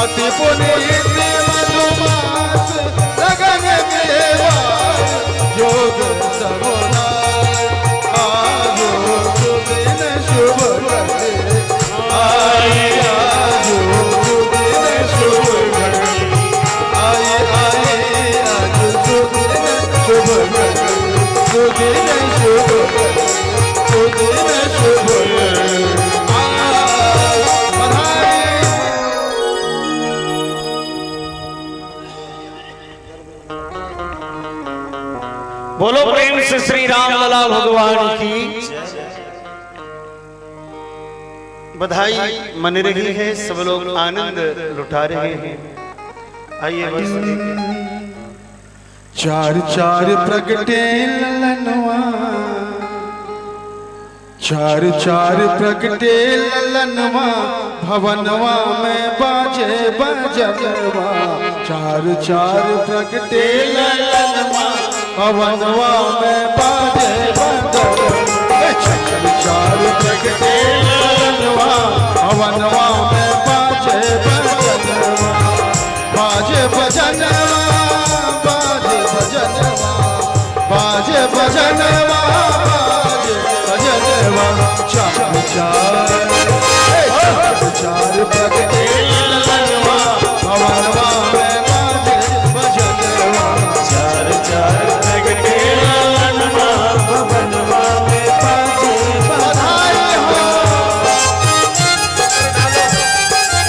अति पुनीत मधुमास लगन देवा योग समुदाय आजो सुदिन शुभ करे आए आजो सुदिन शुभ करे आए आए आज सुदिन शुभ करे सुदिन शुभ करे सुदिन शुभ करे बोलो प्रेम से श्री राम लला भगवान की बधाई मन रही है, सब लोग आनंद लुटा रहे हैं। आइए बस चार चार प्रगटे ललनवा चार चार प्रगटे ललनवा भवनवा में बाजे बजनवा चार चार प्रगटे ललनवा भवनवा में बाजे बजनवा चार चार प्रगटे ललनवा भवनवा में बाजे बजनवा बाजे बजनवा बाजे बजनवा बाजे बजनवा बाजे बजनवा चार चार चार प्रगटे ललनवा भवनवा में बाजे बजनवा चार चार प्रगटे ललनवा भवनवा में बाजे बधाई हो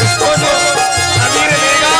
इसको जो अमीर देगा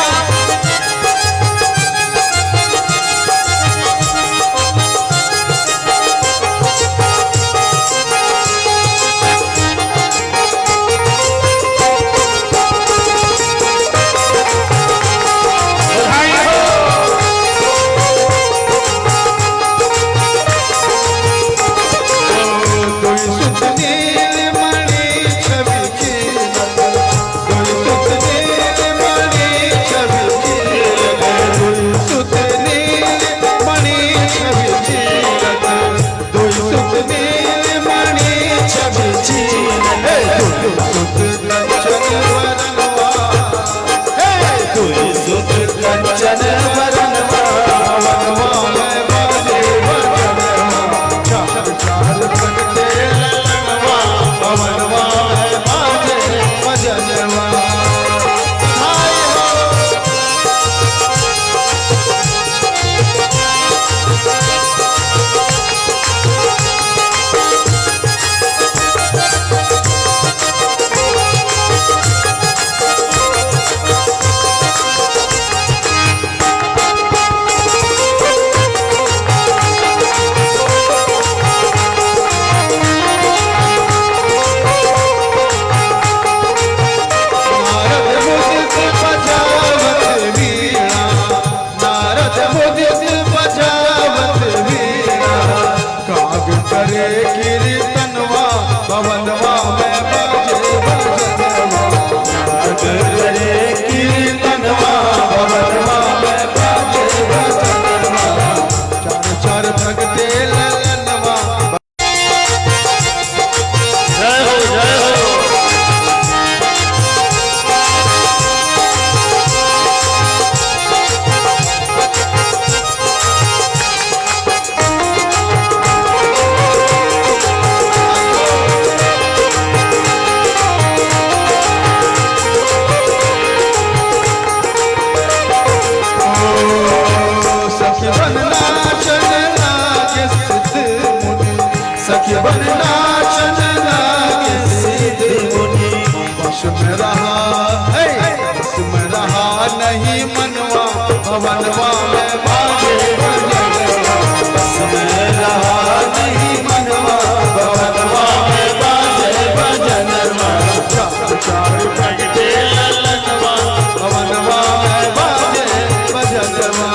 भवनवा में बाजे बजनवा बस में रहा नहीं मनवा भवनवा में बाजे बजनवा चार चार प्रगटे ललनवा भवनवा में बाजे बजनवा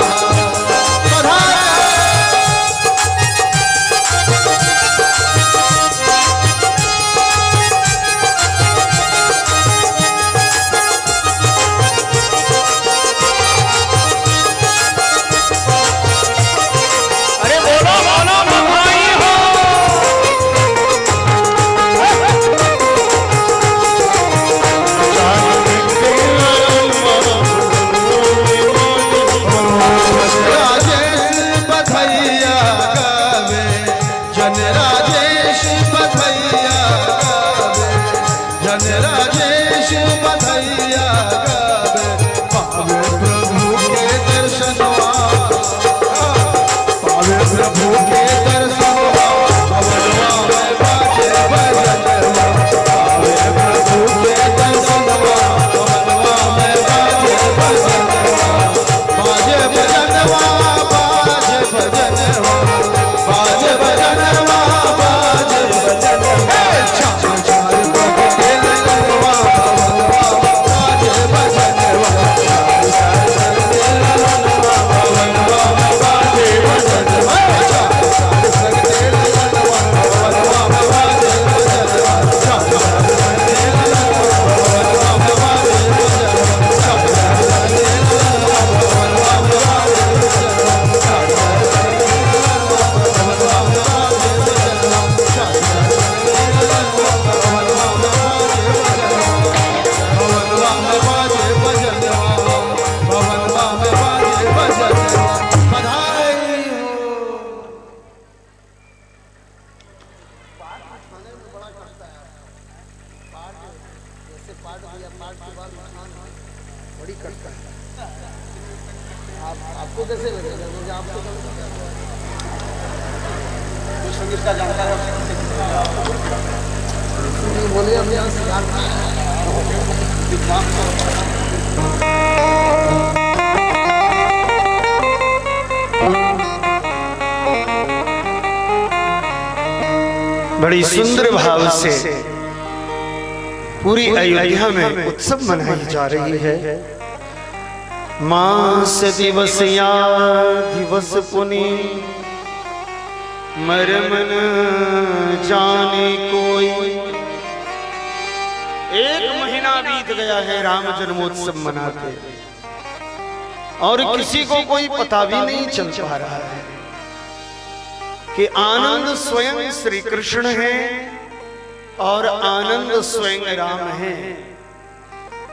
आपको कैसे लगेगा? मुझे आपको संगीत का जानकार है बोलिए हम यहाँ से बड़ी सुंदर भाव से पूरी अयोध्या में उत्सव मनाई जा रही है। मास दिवस या दिवस पुनि मरमन जाने कोई। एक महीना बीत गया है राम जन्मोत्सव मनाते और किसी को कोई पता भी नहीं चल पा रहा है कि आनंद स्वयं श्री कृष्ण है और आनंद स्वयं राम है।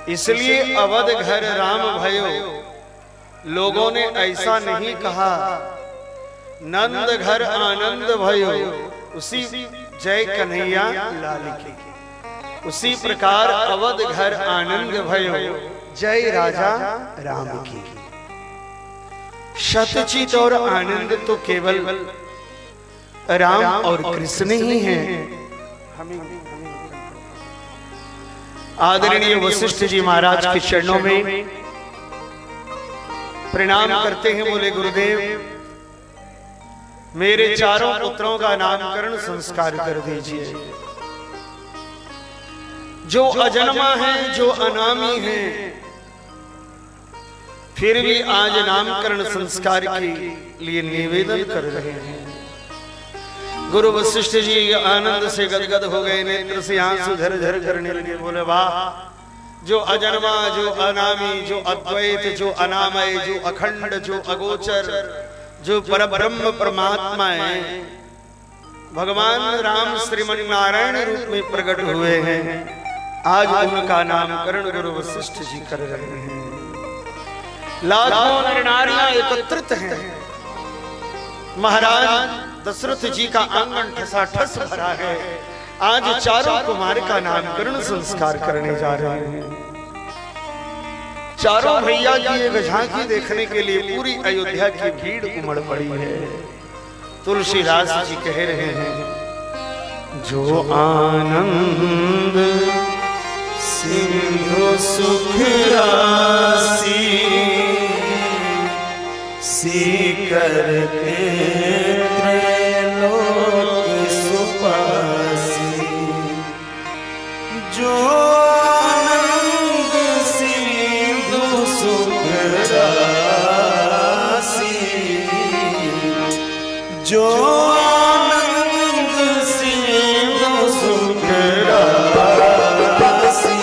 इसलिए अवध घर राम भयो लोगों ने ऐसा नहीं कहा, नंद घर आनंद भयो उसी जय कन्हैया लाल की। उसी प्रकार अवध घर आनंद भयो जय राजा राम की। शतचित और आनंद तो केवल राम और कृष्ण ही हैं। आदरणीय वशिष्ठ जी महाराज के चरणों में प्रणाम करते हैं। बोले गुरुदेव मेरे चारों पुत्रों का नामकरण संस्कार कर दीजिए। जो अजन्मा है, जो अनामी है, फिर भी आज नामकरण संस्कार के लिए निवेदन कर रहे हैं। गुरु वशिष्ठ जी आनंद से गदगद हो गए, नेत्र से आंसू झरझर करने लगे। बोले वाह, जो अजन्मा, जो अनामी, जो अद्वैत, जो अनामय, जो अखंड, जो अगोचर, जो परब्रह्म परमात्मा है, भगवान राम श्रीमन नारायण रूप में प्रकट हुए हैं। आज उनका नामकरण गुरु वशिष्ठ जी कर रहे हैं। लाखों नर नारियां एकत्रित हैं। महाराज दशरथ जी का आंगन ठसाठस भरा है। आज चारों कुमार का नामकरण संस्कार करने जा रहे हैं। चारों भैया की एक झांकी देखने के लिए पूरी अयोध्या की भीड़ उमड़ पड़ी है। तुलसीदास जी कह रहे हैं, जो आनंद सिंधु सुख राशि सीकर के त्रैलोक सुपासी, जो आनंद सिंधु सुख राशि, जो आनंद सिंधु सुख राशि,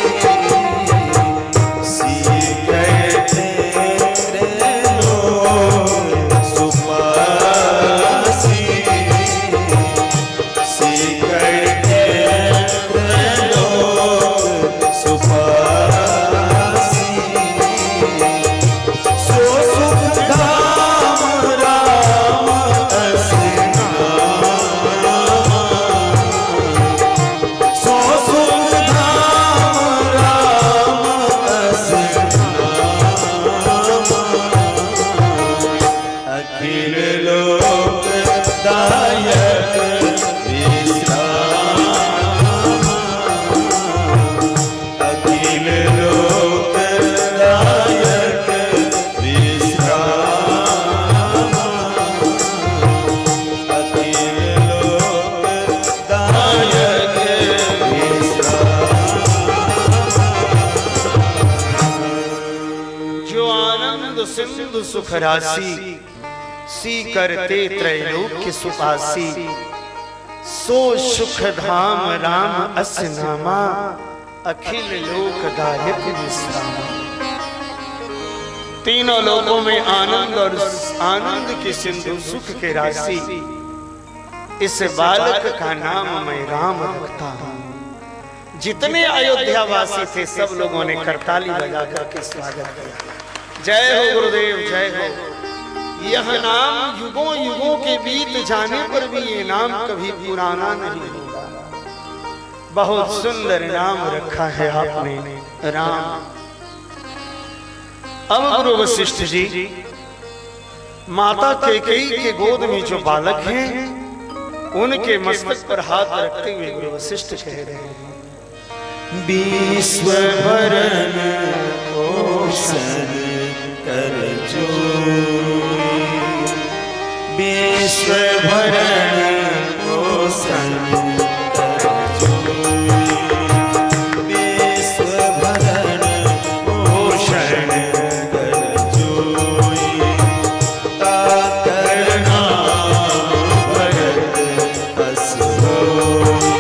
सीकर के त्रैलोक सुपासी, सीकर के त्रैलोक सुपासी, सो सुख धाम राम असनामा, सो सुख धाम राम असनामा, अखिल लोक दायक विश्राम, अखिल लोक दायक विश्राम, अखिल लोक दायक विश्राम। जो आनंद सिंधु सुख राशि, सी करते त्रैलोक्य सुपासी, सो सुख धाम राम अस नामा, अखिल लोकदायक विश्राम। तीनों लोकों में आनंद और आनंद के सिंधु सुख के राशि, इस बालक का नाम मैं राम रखता हूं। जितने अयोध्यावासी थे सब लोगों ने करताली बजा करके स्वागत किया। जय हो गुरुदेव, जय हो। यह नाम युगों युगों के बीत जाने पर भी ये नाम कभी पुराना नहीं होगा। बहुत सुंदर नाम रखा है आपने, राम। अब गुरु वशिष्ठ जी माता कैकेयी के गोद में जो बालक हैं उनके मस्तक पर हाथ रखते हुए गुरु वशिष्ठ कह रहे हैं, विश्व भरण पोषण कर जोई, विश्व भरण पोषण कर जोई, विश्व भरण पोषण कर जोई, ताकर नाम भरत अस होई,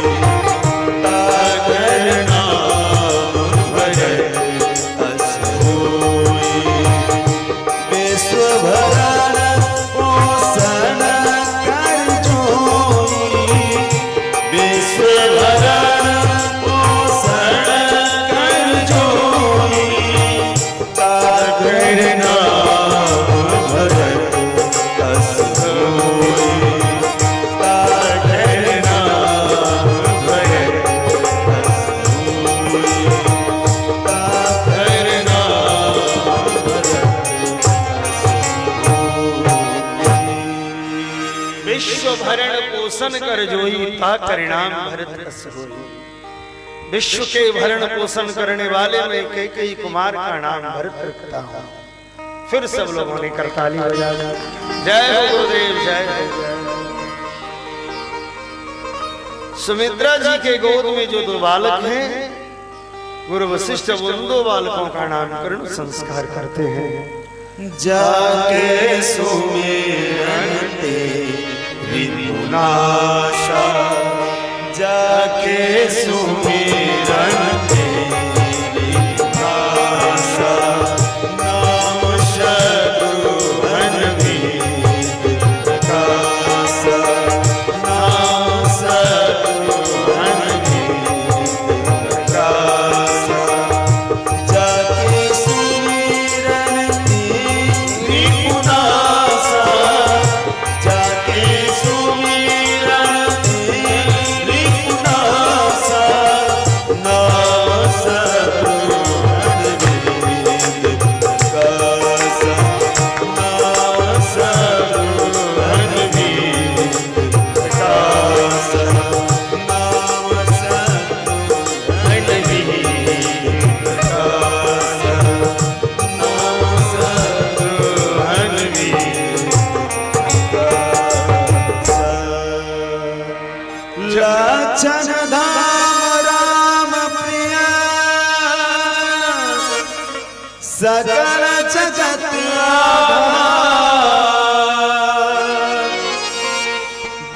ताकर नाम भरत अस होई, विश्व भरण पोषण कर जोई, विश्व भरण पोषण कर जोई, ताकर नाम भरत अस होई, ताकर नाम भरत अस होई, ताकर नाम भरत विश्व भरण पोषण कर जोई, ताकर नाम भरत अस होई। विश्व के भरण पोषण करने वाले मैं कैकेयी कुमार का नाम भरत रखता हूं। फिर सब लोगों ने करताली बजा दी। जय हो गुरुदेव, जय हो। सुमित्रा जी के गोद में जो दो बालक हैं, गुरु वशिष्ठ उन दो बालकों का नामकरण संस्कार करते हैं। जाके सुमिरन ते विनाशा, जाके सुमिरन ते विनाशा, नाम शत्रुघ्न वीर प्रकाशा, नाम शत्रुघ्न वीर प्रकाशा, जाके सुमिरन ते विनाशा, जाके सुमिरन ते लक्षण धाम राम प्रिय सकल जगत आधार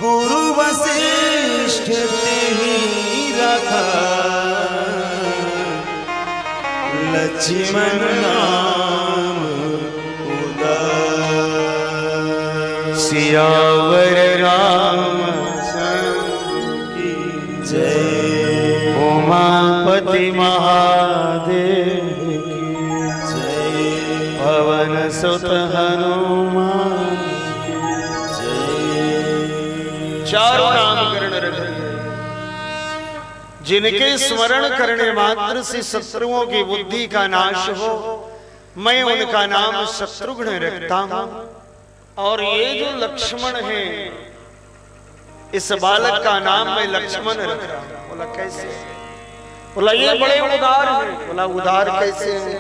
गुरु वशिष्ठ तिहि रखा लक्ष्मण नाम उदार सियावर राम जय उमापति महादेव की जय पवन सुत हनुमान चारों नामकरण रखे जिनके स्मरण करने मात्र से शत्रुओं की बुद्धि का नाश हो, मैं उनका नाम शत्रुघ्न रखता हूं। और ये जो लक्ष्मण है, इस बालक का नाम मैं लक्ष्मण रख रहा हूं। बोला कैसे? बोला ये बड़े उदार हैं। बोला उदार कैसे हैं?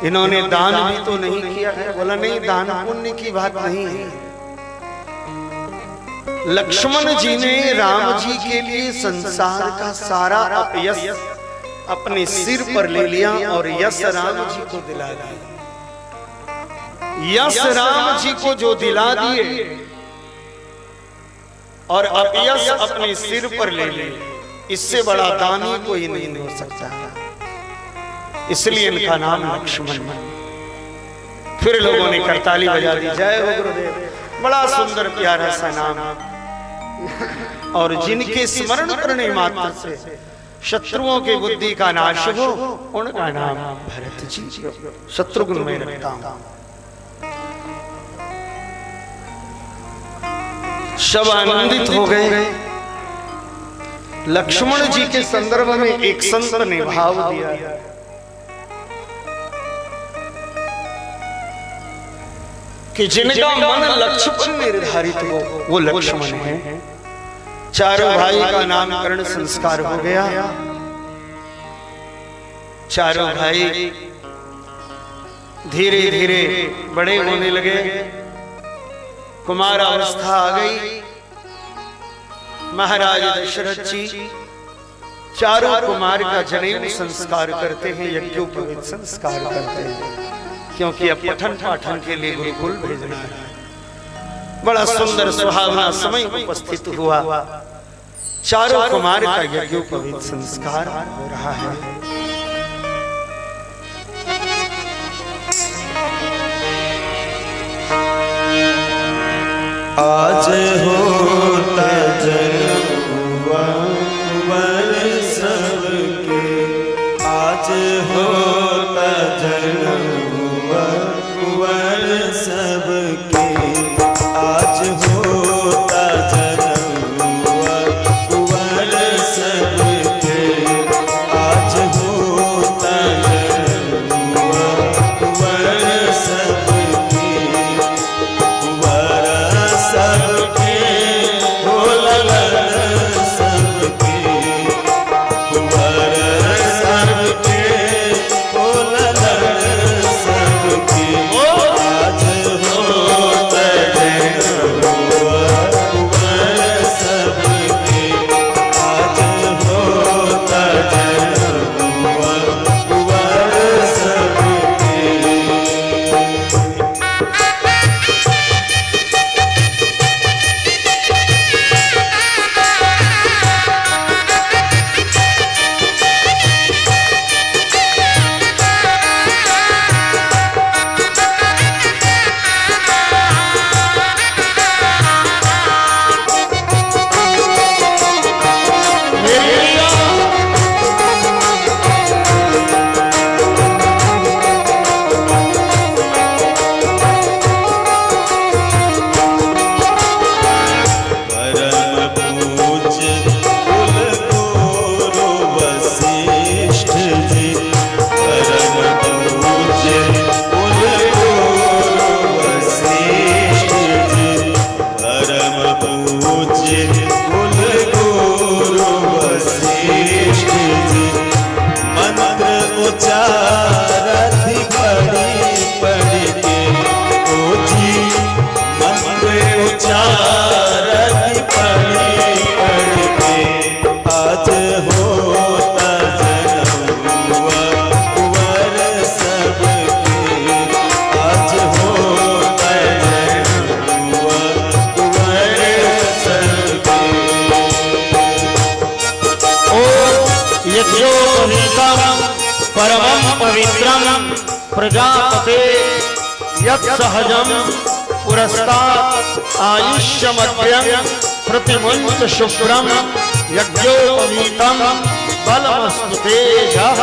इन्होंने दान भी तो नहीं किया है। बोला नहीं, दान पुण्य की बात नहीं है। लक्ष्मण जी ने राम जी के लिए संसार का सारा अपयश अपने सिर पर ले लिया और यश राम जी को दिला दिया। यश राम जी को जो दिला दिए और अपयश अपने सिर पर ले लिए, इससे बड़ा दानी कोई नहीं हो सकता। इसलिए इनका नाम लक्ष्मण। फिर लोगों ने करताली बजा दी, जय हो गुरुदेव। बड़ा सुंदर प्यारा सा नाम। और जिनके स्मरण करने मात्र से शत्रुओं के बुद्धि का नाश हो, उनका नाम भरत जी शत्रुघ्न में रखता हूं। सब आनंदित हो गए। लक्ष्मण जी के संदर्भ में एक संत ने भाव दिया, कि जिनका मन लक्ष्य पर निर्धारित हो वो लक्ष्मण है। चारों भाई का नामकरण संस्कार हो गया। चारों भाई धीरे धीरे बड़े होने लगे। कुमार अवस्था आ गई। महाराज दशरथ जी चारों कुमार का जनेऊ संस्कार करते हैं, यज्ञोपवीत संस्कार करते हैं, क्योंकि अब पठन पाठन के लिए गुरुकुल भेजना है। बड़ा सुंदर सुहावना समय उपस्थित हुआ। चारों कुमार का यज्ञोपवीत संस्कार हो रहा है। आज होता जनुआ कुंवर सबके, आज होता जनुआ कुंवर सबके, आज होता जनुआ कुंवर सबके, आज होता जनुआ कुंवर सबके, कुंवर सबके यज्ञोपवीतम परमं पवित्रं प्रजापते यत्सहजं पुरस्तात् आयुष्यमग्र्यं प्रतिमुञ्च शुभ्रं यज्ञोपवीतं बलमस्तु तेजः।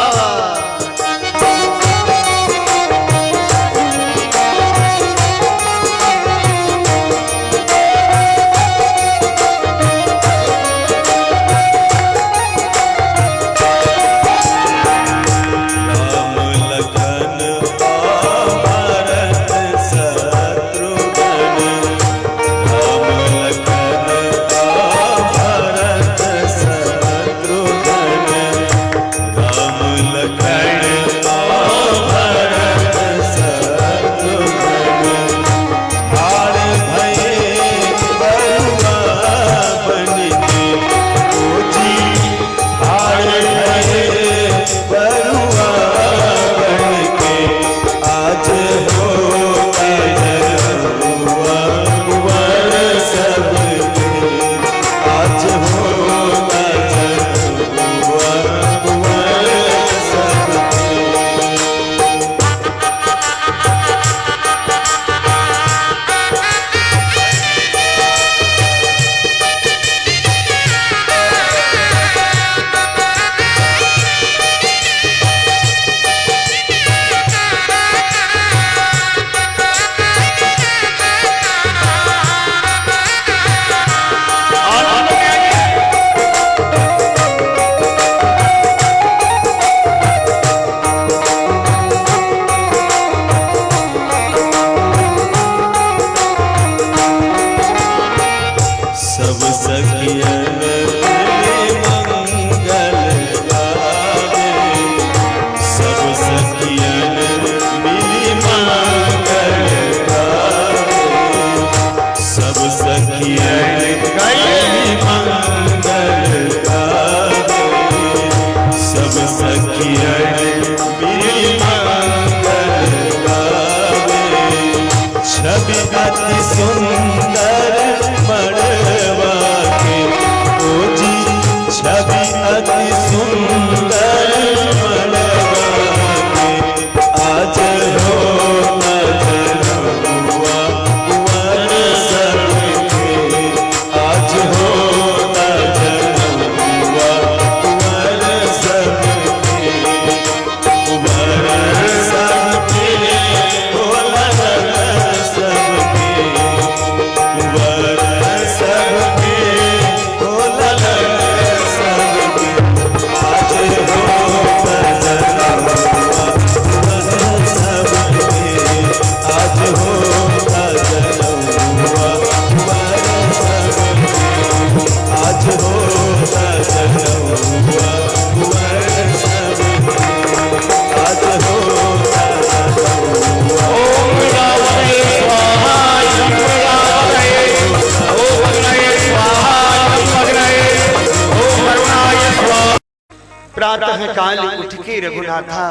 प्रातः काल उठ के रघुनाथा,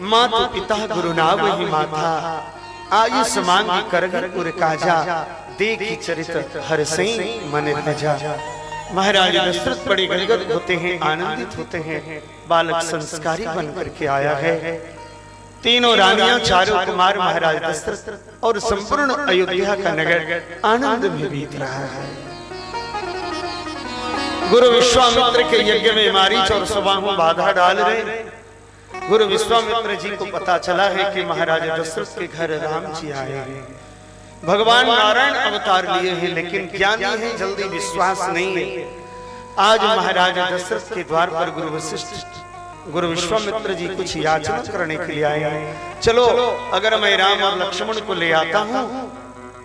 मातु पिता गुरु नावहि माथा। आयुष मांगी करगर उर काजा, देखी चरित हर्षै मन रजा। महाराज दशरथ बड़े गदगद होते हैं, आनंदित होते हैं। बालक संस्कारी बन करके आया है। तीनों रानियां, चारों कुमार महाराज दशरथ और संपूर्ण अयोध्या का नगर आनंद में बीत रहा है। गुरु विश्वामित्र के यज्ञ में मारीच और सुबाहु बाधा डाल रहे। गुरु विश्वामित्र जी को पता चला है कि महाराज दशरथ के घर राम जी आए हैं। भगवान नारायण अवतार लिए हैं, लेकिन ज्ञानी है, जल्दी विश्वास नहीं है। आज महाराज दशरथ के द्वार पर गुरु वशिष्ठ गुरु विश्वामित्र जी कुछ याचना करने के लिए आए हैं। चलो, अगर मैं राम और लक्ष्मण को ले आता हूँ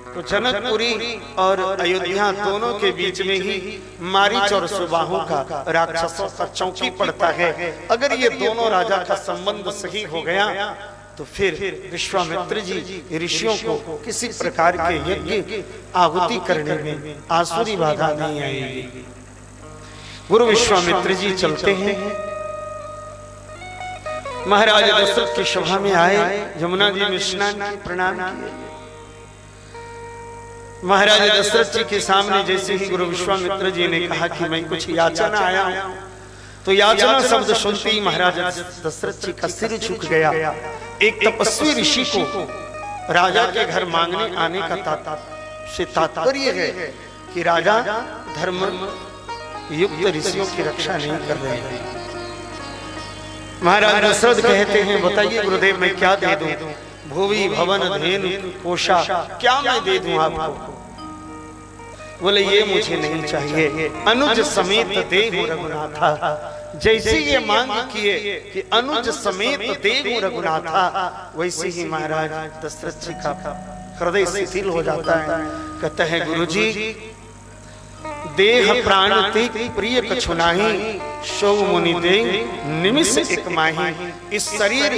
तो जनकपुरी और अयोध्या दोनों के बीच में ही मारीच और सुबाहु का राक्षसों का चौकी पड़ता है। अगर ये दोनों राजा का संबंध सही हो गया तो फिर विश्वामित्र जी ऋषियों को किसी प्रकार के यज्ञ आहुति करने में आसुरी बाधा नहीं आएगी। गुरु विश्वामित्र जी चलते हैं, महाराज दशरथ की सभा में आए, जमुना जी में स्नान किए, प्रणाम किए। महाराज दशरथ जी के सामने जैसे ही गुरु विश्वामित्र जी ने कहा कि मैं कुछ याचना आया हूं, तो याचना शब्द सुनते ही महाराज दशरथ जी का सिर झुक गया। एक तपस्वी ऋषि को राजा के घर मांगने आने का तात्पर्य है कि राजा धर्म युक्त ऋषियों की रक्षा नहीं कर रहे हैं। महाराज दशरथ कहते हैं, बताइए गुरुदेव मैं क्या दे दूं? भूवि भवन धेनु कोशा, क्या मैं दे दूं आपको? बोले ये मुझे नहीं चाहिए, अनुज समेत देहु रघुनाथा। जैसे ये मांग किए कि अनुज समेत देहु रघुनाथा, वैसे ही महाराज दशरथ जी का हृदय शिथिल हो जाता है। कहते हैं गुरुजी, देह प्राण ते प्रिय कछु नाही, सो मुनि दे निमिष एक माही। इस शरीर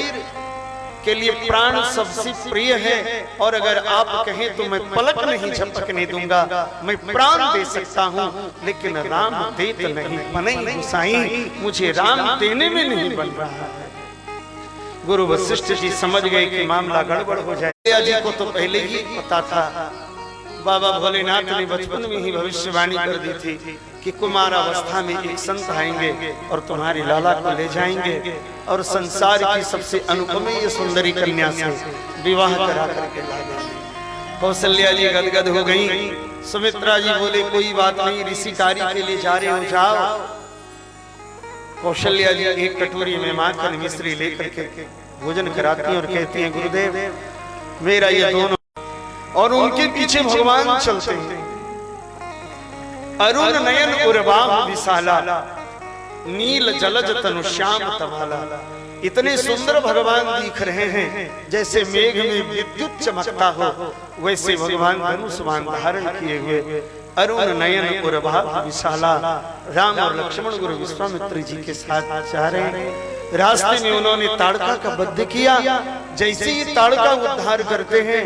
के लिए प्राण सबसे प्रिय है, और अगर आप कहें तो मैं पलक नहीं झपकने दूंगा, मैं प्राण दे सकता हूं, लेकिन राम देत नहीं बने गोसाई, मुझे राम देने में नहीं बन रहा है। गुरु वशिष्ठ जी समझ गए कि मामला गड़बड़ हो जाए। जी को तो पहले ही पता था, बाबा भोलेनाथ ने बचपन में ही भविष्यवाणी कर दी थी कि कुमार अवस्था में एक संत आएंगे और तुम्हारी लाला को ले जाएंगे और संसार की सबसे अनुपम सुंदरी कन्या से विवाह करा करके ला देंगे। कौशल्या जी गदगद हो गई। सुमित्रा जी बोले कोई बात नहीं, ऋषि कार्य के लिए जा रहे हो जाओ। कौशल्या जी एक कटोरी में माखन मिश्री लेकर के भोजन कराती हैं और कहती हैं गुरुदेव मेरा ये दोनों, और उनके पीछे भगवान चलते हैं। अरुण नयन उर्वाम विशाला, नील जलज तनु श्याम तमाला। इतने सुंदर भगवान दिख रहे हैं जैसे मेघ में विद्युत चमकता हो, वैसे भगवान धनुष्मान धारण किए हुए अरुण नयन उर्वाम विशाला राम और लक्ष्मण गुरु विश्वामित्र जी के साथ जा रहे हैं। रास्ते में उन्होंने ताड़का का वध किया। जैसे ही ताड़का उद्धार करते हैं,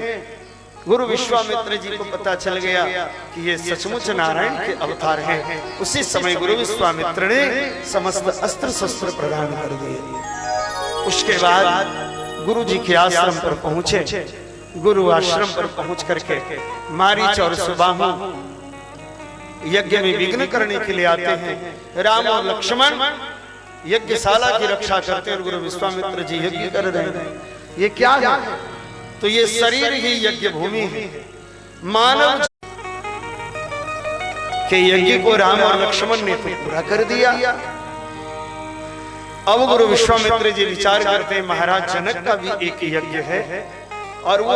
गुरु विश्वामित्र जी को पता चल गया कि ये सचमुच नारायण के अवतार हैं। उसी समय गुरु विश्वामित्र ने समस्त अस्त्र शस्त्र प्रदान कर दिए। उसके बाद गुरु जी के आश्रम पर पहुंचे। गुरु आश्रम पर पहुंच करके मारीच और सुबाहु यज्ञ में विघ्न करने के लिए आते हैं। राम और लक्ष्मण यज्ञशाला की रक्षा करते हैं और गुरु विश्वामित्र जी यज्ञ कर रहे हैं। ये क्या है? तो ये शरीर ही यज्ञ भूमि है। मानव के यज्ञ को राम और लक्ष्मण ने तो पूरा कर दिया। अब गुरु विश्वामित्र जी विचार करते हैं महाराज जनक का भी एक यज्ञ है और वो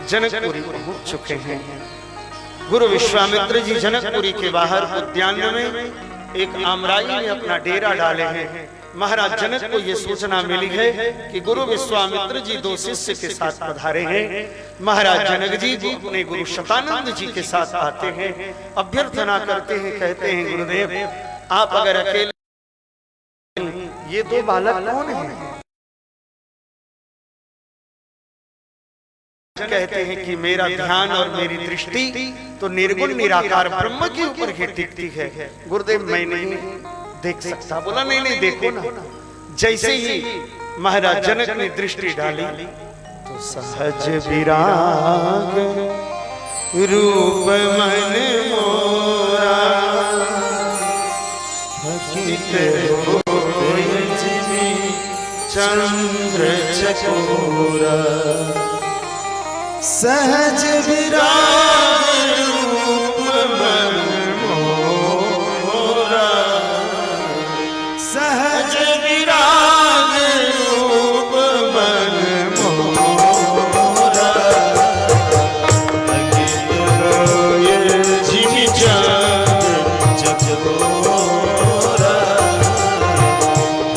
जनकपुरी पहुंच चुके हैं। गुरु विश्वामित्र जी जनकपुरी के बाहर उद्यान में एक आमराई में अपना डेरा डाले हैं। महाराज जनक को यह सूचना मिली है कि गुरु विश्वामित्र जी दो शिष्य के साथ पधारे हैं। महाराज जनक जी अपने गुरु शतानंद जी के साथ आते हैं, अभ्यर्थना करते हैं, कहते हैं गुरुदेव आप अगर अकेले, ये दो बालक कौन हैं? कहते हैं कि मेरा ध्यान और मेरी दृष्टि तो निर्गुण निराकार ब्रह्म के ऊपर ही टिकती है, गुरुदेव मैं नहीं देख सकता। बोला नहीं नहीं देखो ना। जैसे ही महाराज जनक ने दृष्टि डाली तो सहज विराग रूप मन मोरा, चंद्र चकोरा। सहज विराग रूप मन मोरा, सहज विराग रूप मन मोरा। अगित होय जिमि चाँद चकोरा,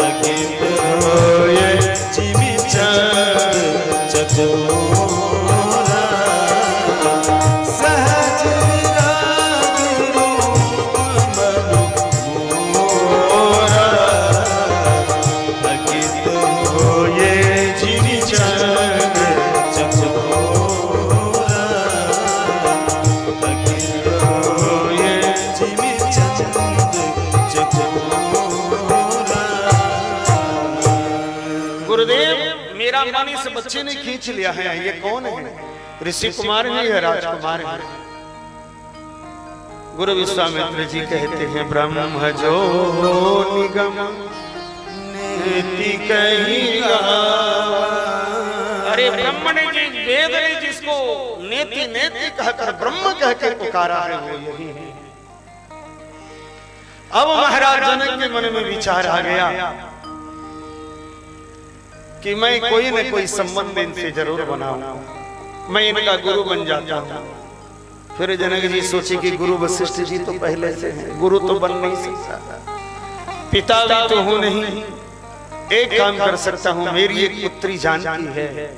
अगित होय जिमि चाँद चकोरा। मन इस बच्चे ने खींच लिया है। ये कौन है? ऋषि कुमार है या राजकुमार है? गुरु विश्वामित्र जी कहते हैं ब्रह्म जो निगम नेति कही गावा। अरे ब्रह्म ने वेद ने जिसको नेति नेति कहकर ब्रह्म कहकर पुकारा है वो यही है। अब महाराज जनक के मन में विचार आ गया कि मैं कोई न कोई संबंध इनसे जरूर बनाऊंगा, मैं इनका गुरु बन जाता हूं। फिर जनक जी सोचे कि गुरु वशिष्ठ जी तो पहले से हैं, गुरु तो बन नहीं सकता, पिता भी तो हूं नहीं। एक काम कर सकता हूं, मेरी एक पुत्री जानकी है,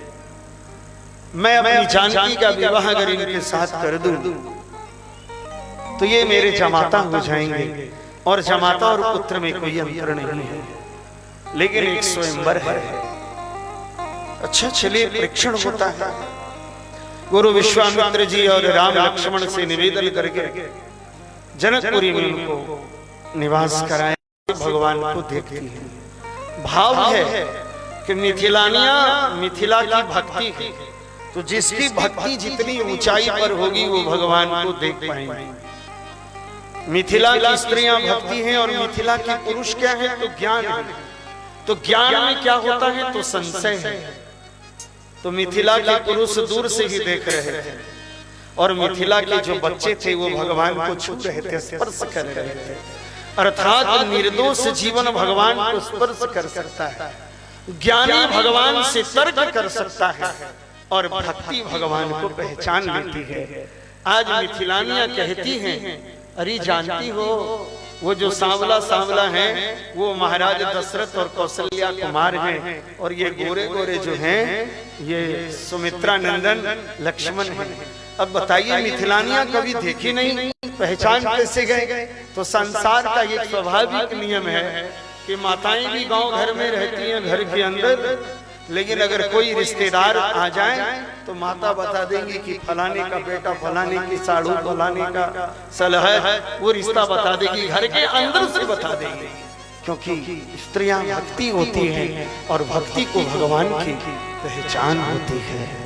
मैं अपनी जानकी का विवाह अगर इनके साथ कर दूं तो ये मेरे जमाता हो जाएंगे, और जमाता और पुत्र में कोई अंतर नहीं है, लेकिन एक स्वयंवर है। अच्छा चलिए परीक्षण होता है। गुरु विश्वामित्र जी और राम लक्ष्मण से निवेदन करके जनकपुरी में उनको निवास कराया। भगवान को देखती है, भाव है कि मिथिलानिया मिथिला की भक्ति है, तो जिसकी भक्ति जितनी ऊंचाई पर होगी वो भगवान को देख पाएंगे। मिथिला की स्त्रियां भक्ति हैं और मिथिला के पुरुष क्या है, तो ज्ञान है। तो ज्ञान में क्या होता है, तो संशय है। तो मिथिला के पुरुष दूर से ही देख रहे थे, और मिथिला के जो बच्चे थे वो भगवान को छू रहे थे, स्पर्श कर रहे थे। अर्थात निर्दोष जीवन भगवान को स्पर्श कर सकता है, ज्ञानी भगवान से तर्क कर सकता है, और भक्ति भगवान को पहचान लेती है। आज मिथिलानिया कहती हैं, अरे जानती हो वो जो सांवला सांवला है वो महाराज दशरथ और कौशल्या कुमार हैं, और ये गोरे गोरे जो हैं ये सुमित्रा नंदन लक्ष्मण हैं। अब बताइए मिथिलानिया कभी देखी नहीं, पहचान कैसे गए? तो संसार का एक स्वाभाविक नियम है कि माताएं भी गांव घर में रहती हैं, घर के अंदर, लेकिन अगर कोई रिश्तेदार आ जाए तो माता बता देंगी कि फलाने का बेटा, फलाने की साड़ू, फलाने का सलह है, वो रिश्ता बता देगी, घर के अंदर से बता देगी, क्योंकि स्त्रियां भक्ति होती हैं और भक्ति को भगवान की पहचान होती है।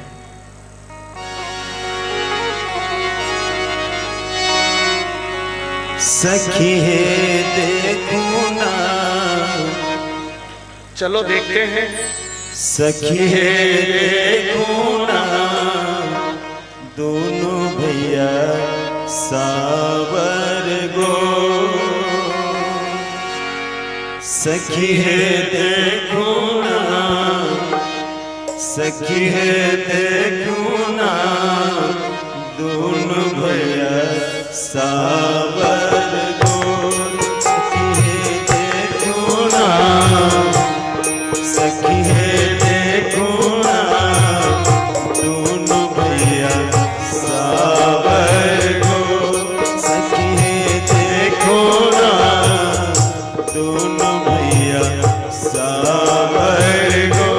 सखी देखो ना, चलो देखते हैं। सखी देखो ना, दोनों भैया सावर गो। सखी देखो ना, सखी देखो ना, दोनों भैया सावर गो। सखी देखो ना, सखी देखो ना, दोनों भैया सावर गो। सखी देखो ना, दोनों भैया सावर गो।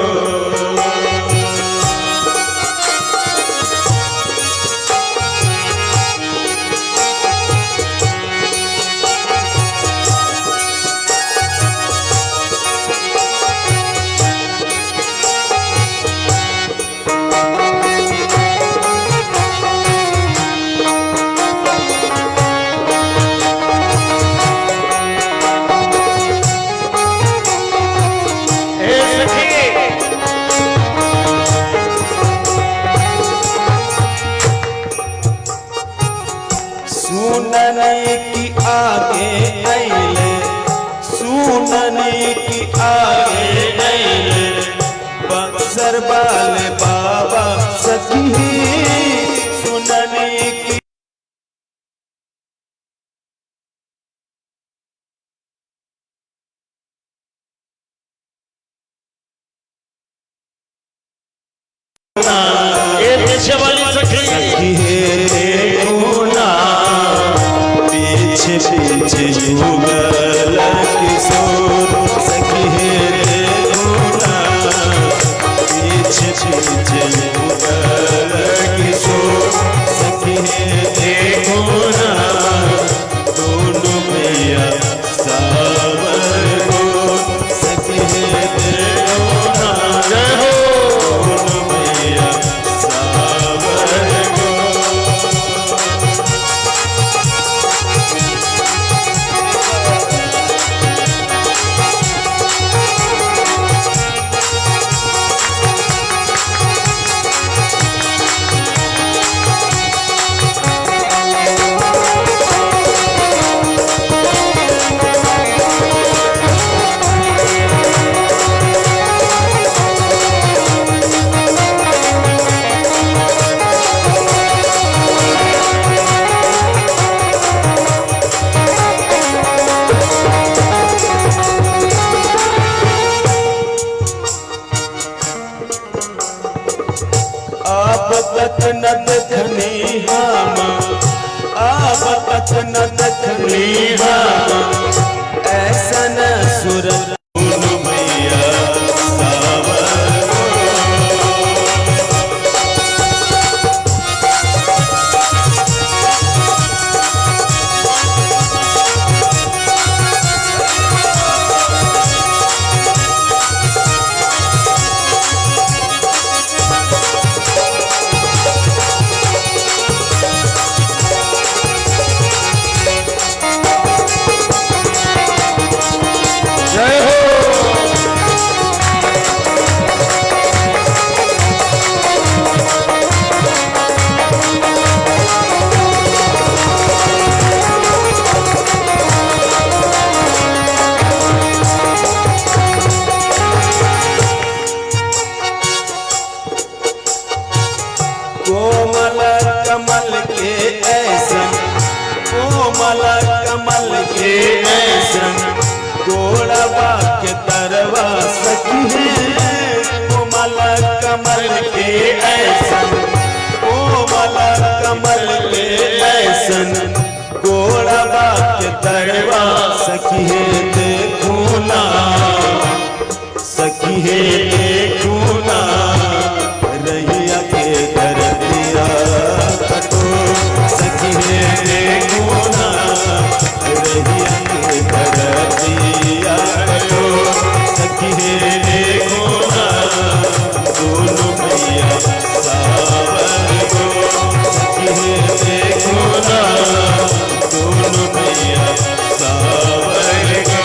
सुनने की आगे अइले, सुनने की आगे अइले, बक्सर वाले बाबा। सखी सुनने की पीछे वाली सखी देखो ना, पीछे पीछे युगल किशोर। सखी देखो ना, पीछे पीछे युगल किशोर। सखी देखो ना, दोनों भैया सावर गो। सखी देखो ना, दोनों भैया सावर गो। लीहा ऐसा न सूरत मैया सावर कोमल कमल के ऐसन कोमल कमल के ऐसन गोड़वा के तरवा सखी है कोमल कमल के ऐसन कोमल कमल के ऐसन गोड़वा के तरवा सखी है देखो ना सखी है देखो ना रहिया के दरदिया कटो सखी है देखो ना रहिया के दरदिया कटो सखी है देखो ना दोनों भैया सावर को सखी है देखो ना दोनों भैया सावर को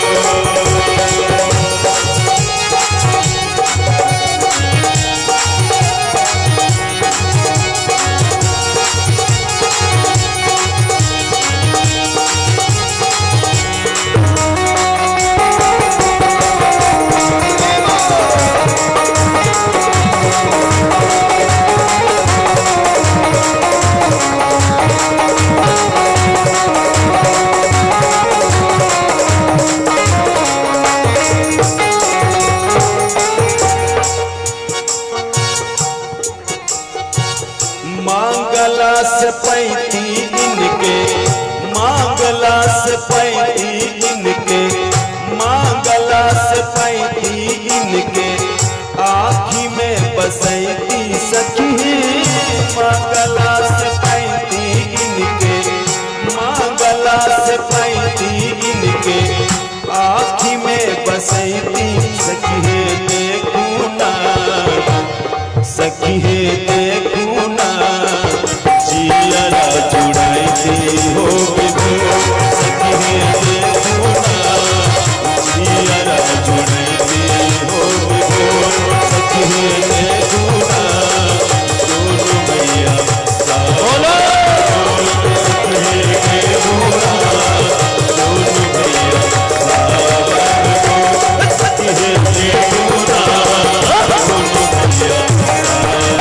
मांगला से पैती इनके मांगला से पैती इनके मांगला से पैती इनके आँखी में बसैती सखी मांगला से पैती इनके मांगला से पैती इनके आँखी में बसैती सखी देखू ना सखी देखू ना जियरा जुड़ाई हो विभो सखी देखो ना जियरा जुड़ाई हो विभो सखी देखो ना दोनों भैया सावर सखी देखो ना दोनों भैया सावर सखी देखो ना दोनों भैया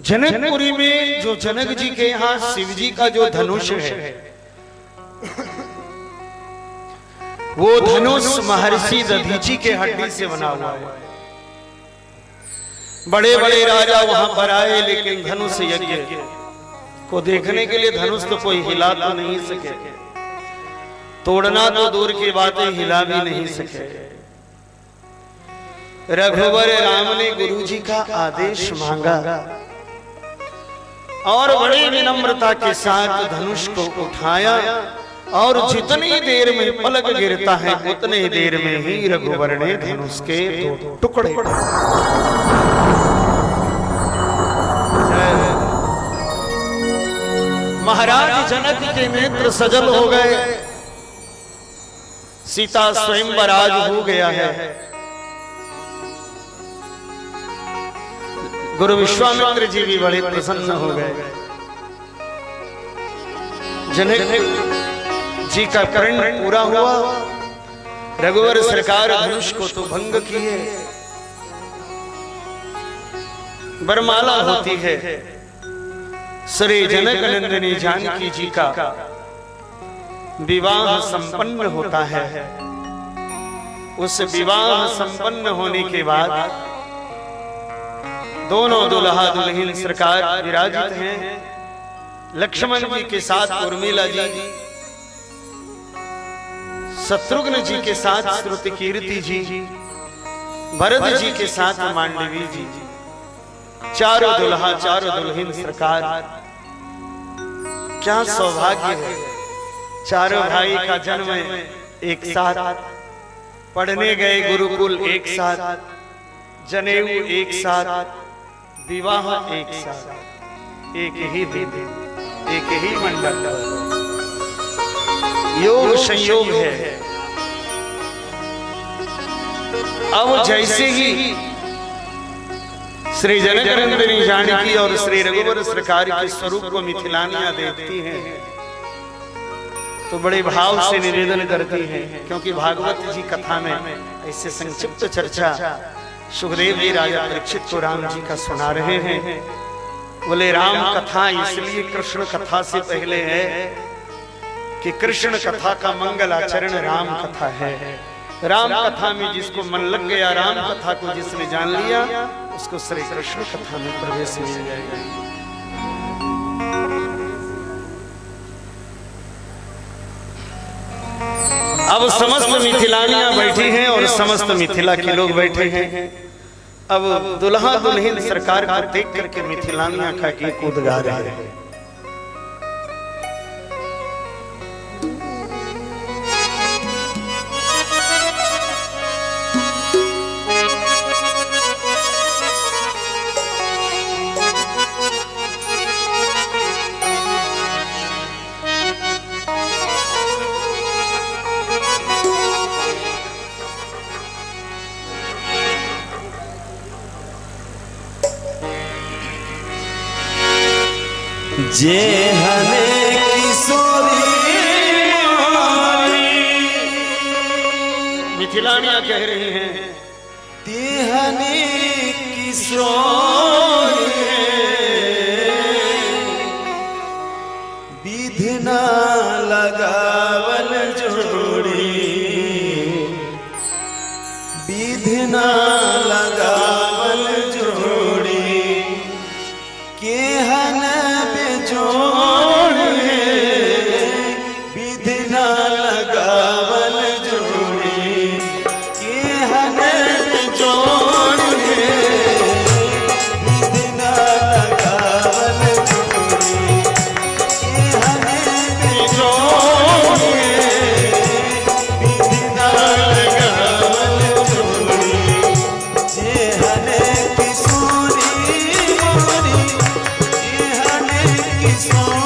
जनकपुरी में जो जनक जी के यहाँ शिव जी का जो धनुष है वो धनुष महर्षि दधीची के हड्डी से बना हुआ है। बड़े बड़े राजा वहां पर आए लेकिन धनुष यज्ञ को देखने के लिए धनुष तो कोई हिला तो नहीं सके, तोड़ना तो दूर की बातें हिला भी नहीं सके। रघुवर राम ने गुरु जी का आदेश मांगा और बड़ी विनम्रता के साथ धनुष को उठाया और जितनी देर में पलक गिरता है उतने देर में ही रघुवर ने धनुष के दो टुकड़े महाराज जनक के नेत्र सजल हो गए, सीता स्वयंवराज हो गया है। गुरु विश्वामित्र जी भी बड़े प्रसन्न हो गए। जनक जी का कर्ण पूरा हुआ, रघुवर सरकार धनुष को तो भंग किए। वरमाला होती है, श्री जनक नंदिनी जानकी जी का विवाह संपन्न होता है। उस विवाह संपन्न होने के बाद दोनों दुल्हा दुल्हन सरकार विराजित हैं। लक्ष्मण जी के साथ उर्मिला जी, शत्रुघ्न जी के साथ श्रुति कीर्ति जी, भरत जी के साथ मांडवी जी, चारों दुल्हा चारों दुल्हन सरकार। क्या सौभाग्य है, चारों भाई का जन्म एक साथ, पढ़ने गए गुरुकुल एक साथ, जनेऊ एक साथ, विवाह एक साथ, एक ही दिन, एक ही मंडल। योग संयोग है। अब जैसे ही श्री जनक नंदिनी जानकी और श्री रघुवर सरकार के स्वरूप को मिथिलानियां देखती हैं तो बड़े भाव से निवेदन करती हैं, क्योंकि भागवत जी कथा में ऐसे संक्षिप्त चर्चा सुखदेव जी राजा परीक्षित को राम जी का सुना रहे हैं। बोले राम कथा इसलिए कृष्ण कथा से पहले है कि कृष्ण कथा का मंगल आचरण राम कथा है। राम कथा में जिसको मन लग गया, राम कथा को जिसने जान लिया, उसको श्री कृष्ण कथा में प्रवेश मिल जाएगा। अब समस्त मिथिलानियां बैठी हैं और समस्त मिथिला के लोग बैठे हैं। अब दुल्हा दुल्हन सरकार को देख करके मिथिलानियां का गीत कूद गा रहे हैं। जे हने किशोरी मिथिलानियां कह रही हैं, तिहने किशोरी विधना लगावल जोड़ी, विधना लगावल जोड़ी, केहन विधना लगावल जोड़ी, केहन जोड़ी, विधना लगावल जोड़ी, केहन जोड़ी, विधना लगावल जोड़ी, जेहन किशोरी मोरी, जेहन किशोरी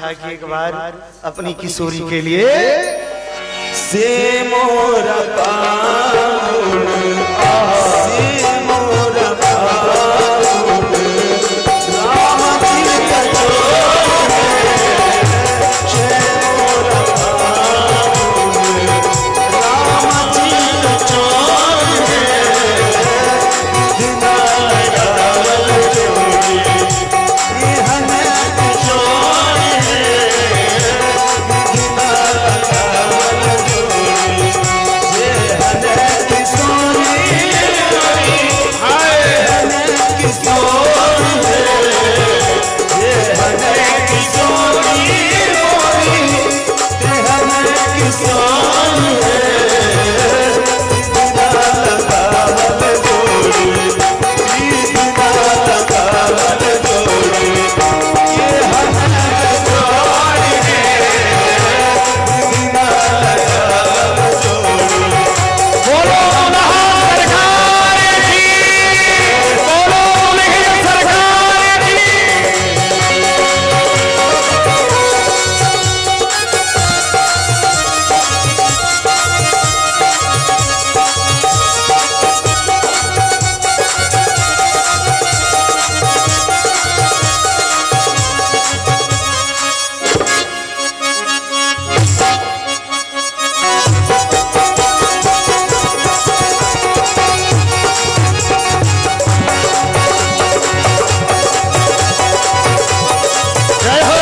था कि एक बार अपनी किशोरी के लिए से मोरा पाउल, से मोरा पाउल, राम तीर्थ चोरे, से मोरा पाउल, राम तीर्थ चोरे, दिना डाल जोड़ी, हने चोरे, दिना डाल जोड़ी, ये हने किशोरी, हाय हने किशोरी, ये हने किशोरी मोरी, ते हने किशोरी, दिना लगावल जोड़ी, दिना लगावल जोड़ी, ये हने जोड़ी, दिना लगावल जोड़ी। बोलो नहार सरकार की, बोलो निखिल सरकार की। जय हो।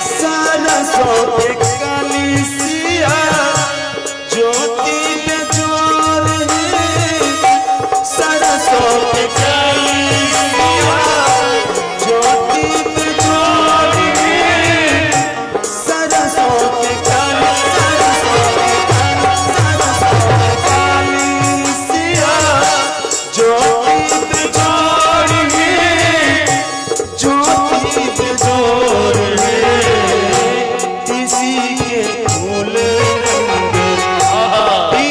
सरसों के कलिसिया ज्योति में जोर है, सरसों के कलिसिया ज्योति में जोर है, सरसों के कलिसिया ज्योति में जोर है, ज्योति में जोर है, इसी के फूल रंग,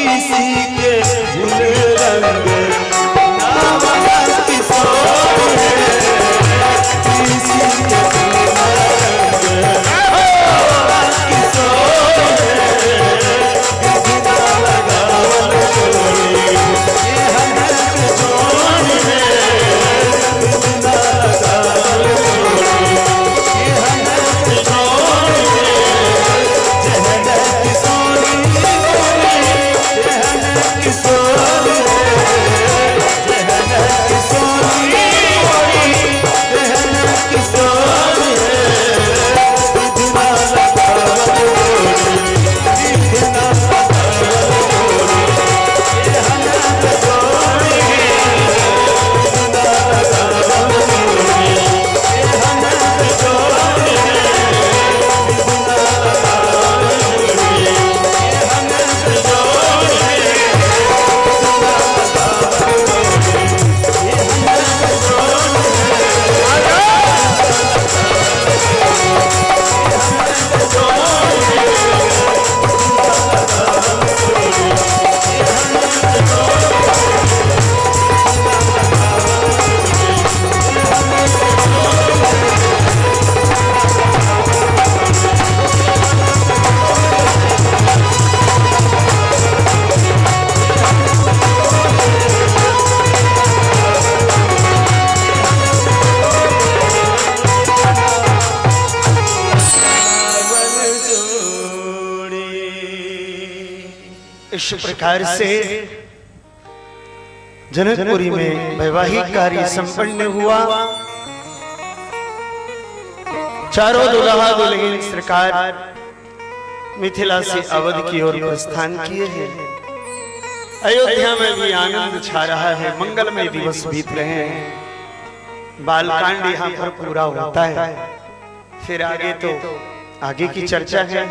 इसी के फूल रंग, नाम किशोर है, इसी के फूल रंग, किशोर है, दिना लगावल जोड़ी, ये हने जोड़ी है, दिना लगावल जोड़ी, ये हने जोड़ी है, जहने किशोरी मोरी, जहने किशोरी है, जहने किशोरी मोरी, जहने किशोरी है, दिना लगावल जोड़ी, दिना लगावल जोड़ी, ये हने जोड़ी है, दिना लगावल जोड़ी, ये हने जोड़ी है, दिना लगावल जोड़ी, ये हने जोड़ी है, दिना लगावल जोड़ी, ये हने इस प्रकार से जनकपुरी में वैवाहिक कार्य संपन्न हुआ। चारों दुल्हा दुल्हन सरकार मिथिला से अवध की ओर प्रस्थान किए हैं। अयोध्या में भी आनंद छा रहा है, मंगलमय दिवस बीत रहे हैं। बालकांड यहाँ पर पूरा होता है। फिर आगे तो आगे की चर्चा है।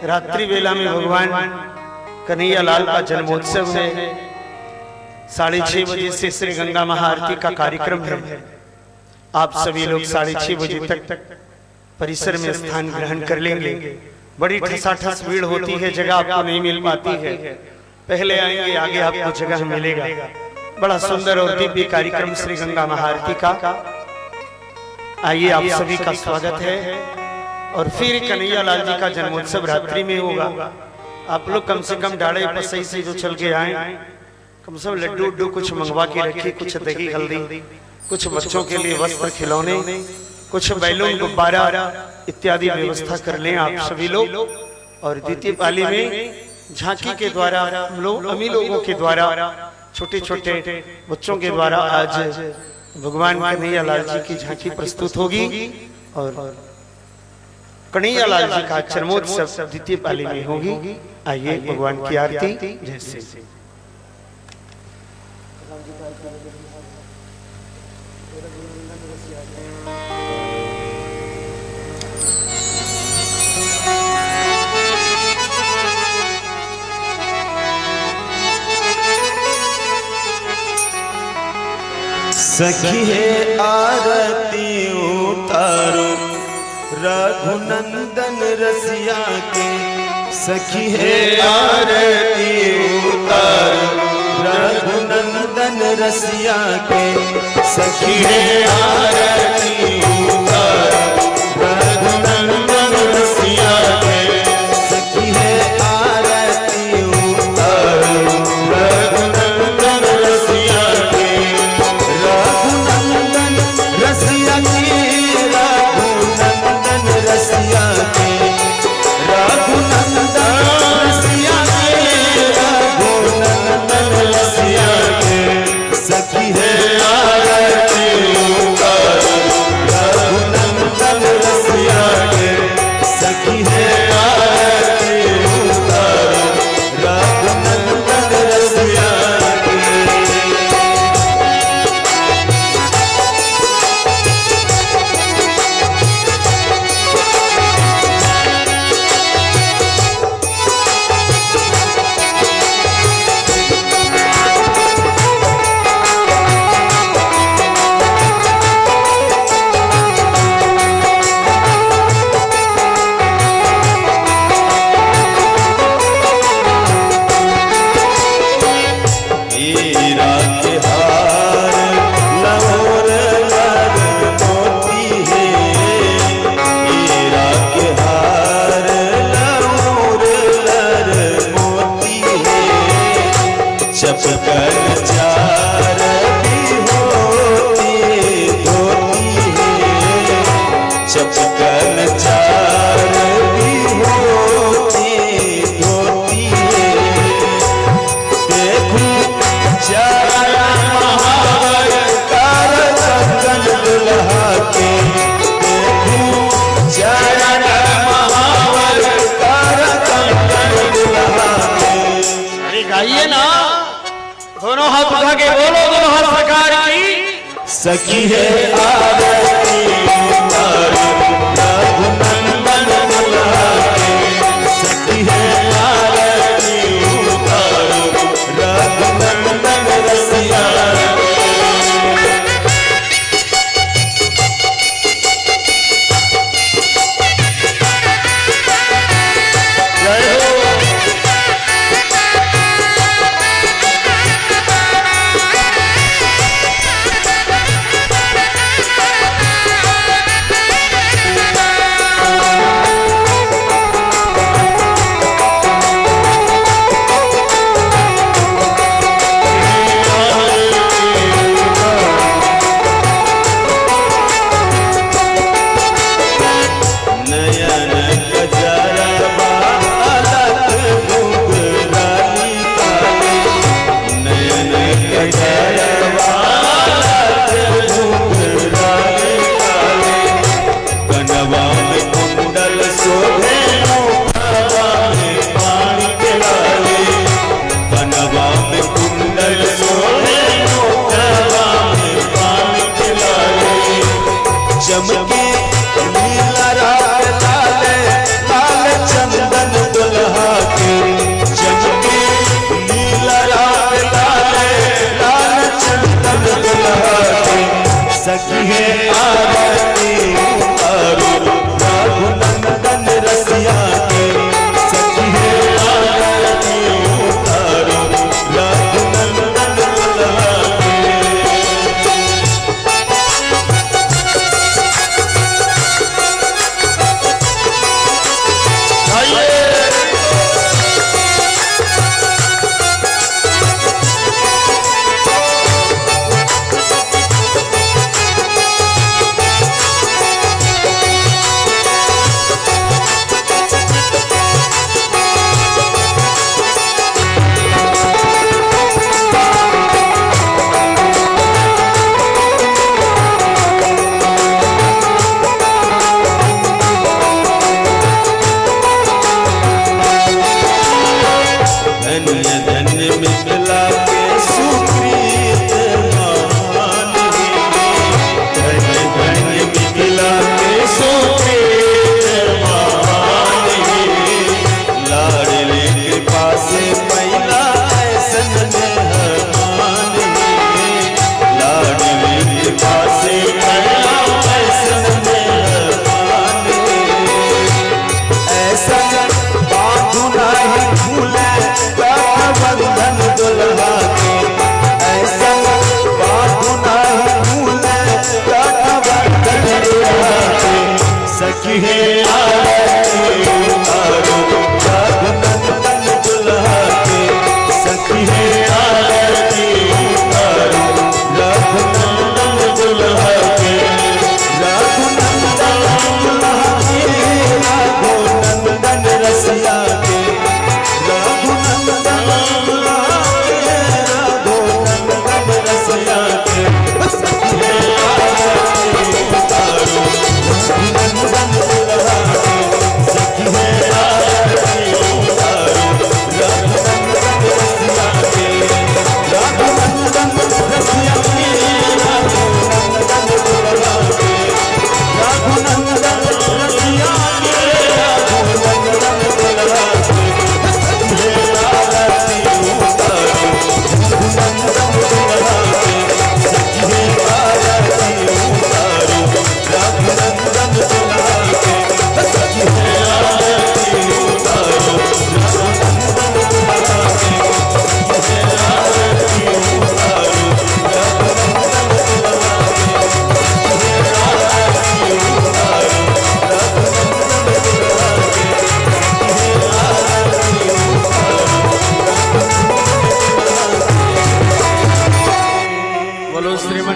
रात्रि वेला में भगवान कन्हैया लाल का जन्मोत्सव है। 6:30 बजे से श्री गंगा महाआरती का कार्यक्रम है। आप सभी लोग 6:30 बजे तक परिसर में स्थान ग्रहण कर लेंगे। बड़ी ठसाठस भीड़ होती है, जगह आपको नहीं मिल पाती है। पहले आएंगे, आगे आपको जगह मिलेगा। बड़ा सुंदर और दिव्य कार्यक्रम श्री गंगा महाआरती का। आइए, आप सभी का स्वागत है। और फिर कन्हैया लाल जी का जन्मोत्सव रात्रि में होगा। आप लोग कम से कम डाढ़े पसई से जो चल के आए, कम से कम लड्डू उड्डू कुछ मंगवा के रखिए, कुछ दही हल्दी, कुछ बच्चों के लिए वस्त्र खिलौने, कुछ बैलून गुब्बारा इत्यादि व्यवस्था कर लें आप सभी लोग। और द्वितीय पाली में झांकी के द्वारा हम लोग अमी लोगों के द्वारा, छोटे छोटे बच्चों के द्वारा आज भगवान कन्हैया लाल जी की झांकी प्रस्तुत होगी। और कन्हैया लाल जी का जन्मोत्सव द्वितीय पाली में होगी। आइए, भगवान की आरती जैसे सखी है आरती उतारो रघुनंदन रसिया के। सखी है आरती उतारो रघुनंदन रसिया के। सखी है आरती उतारो रघुनंदन रसिया के। सखी है आरती उतारो रघुनंदन रसिया के। रघुनंदन रसिया के, रघुनंदन रसिया के, रघुनंदन रसिया के, रघुनंदन रसिया के। सखी है आरती उतारो रघुनंदन रसिया के। सखी है आरती उतारो रघुनंदन रसिया के। हीरा के हार लहोर लर मोती है। हीरा के हार लहोर लर मोती है। चपकन चार भी होती धोती है। चपकन चार भी होती धोती है। देखूं चारा महावर कार कंगन दुल्हा के। देखूं चारा महावर कार कंगन दुल्हा के। अरे गाइए ना, दोनों हाथ उठा के बोलो, दोनों हाथ सरकार की। सखी है आरती उतारो रघुनंदन दुल्हा के। सखी है आरती उतारो रघुनंदन रसिया के। जय हो। Thank you.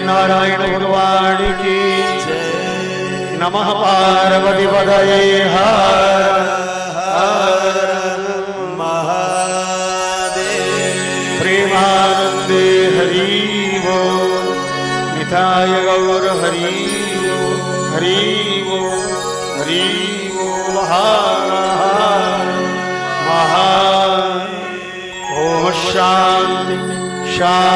नारायण भगवान की नमः पार्वती पदये हर हर महादेव प्रेमानंदे हरि वो निताय गौर हरि वो हरि वो हरि वो हर हर महा ओम शांति शांति।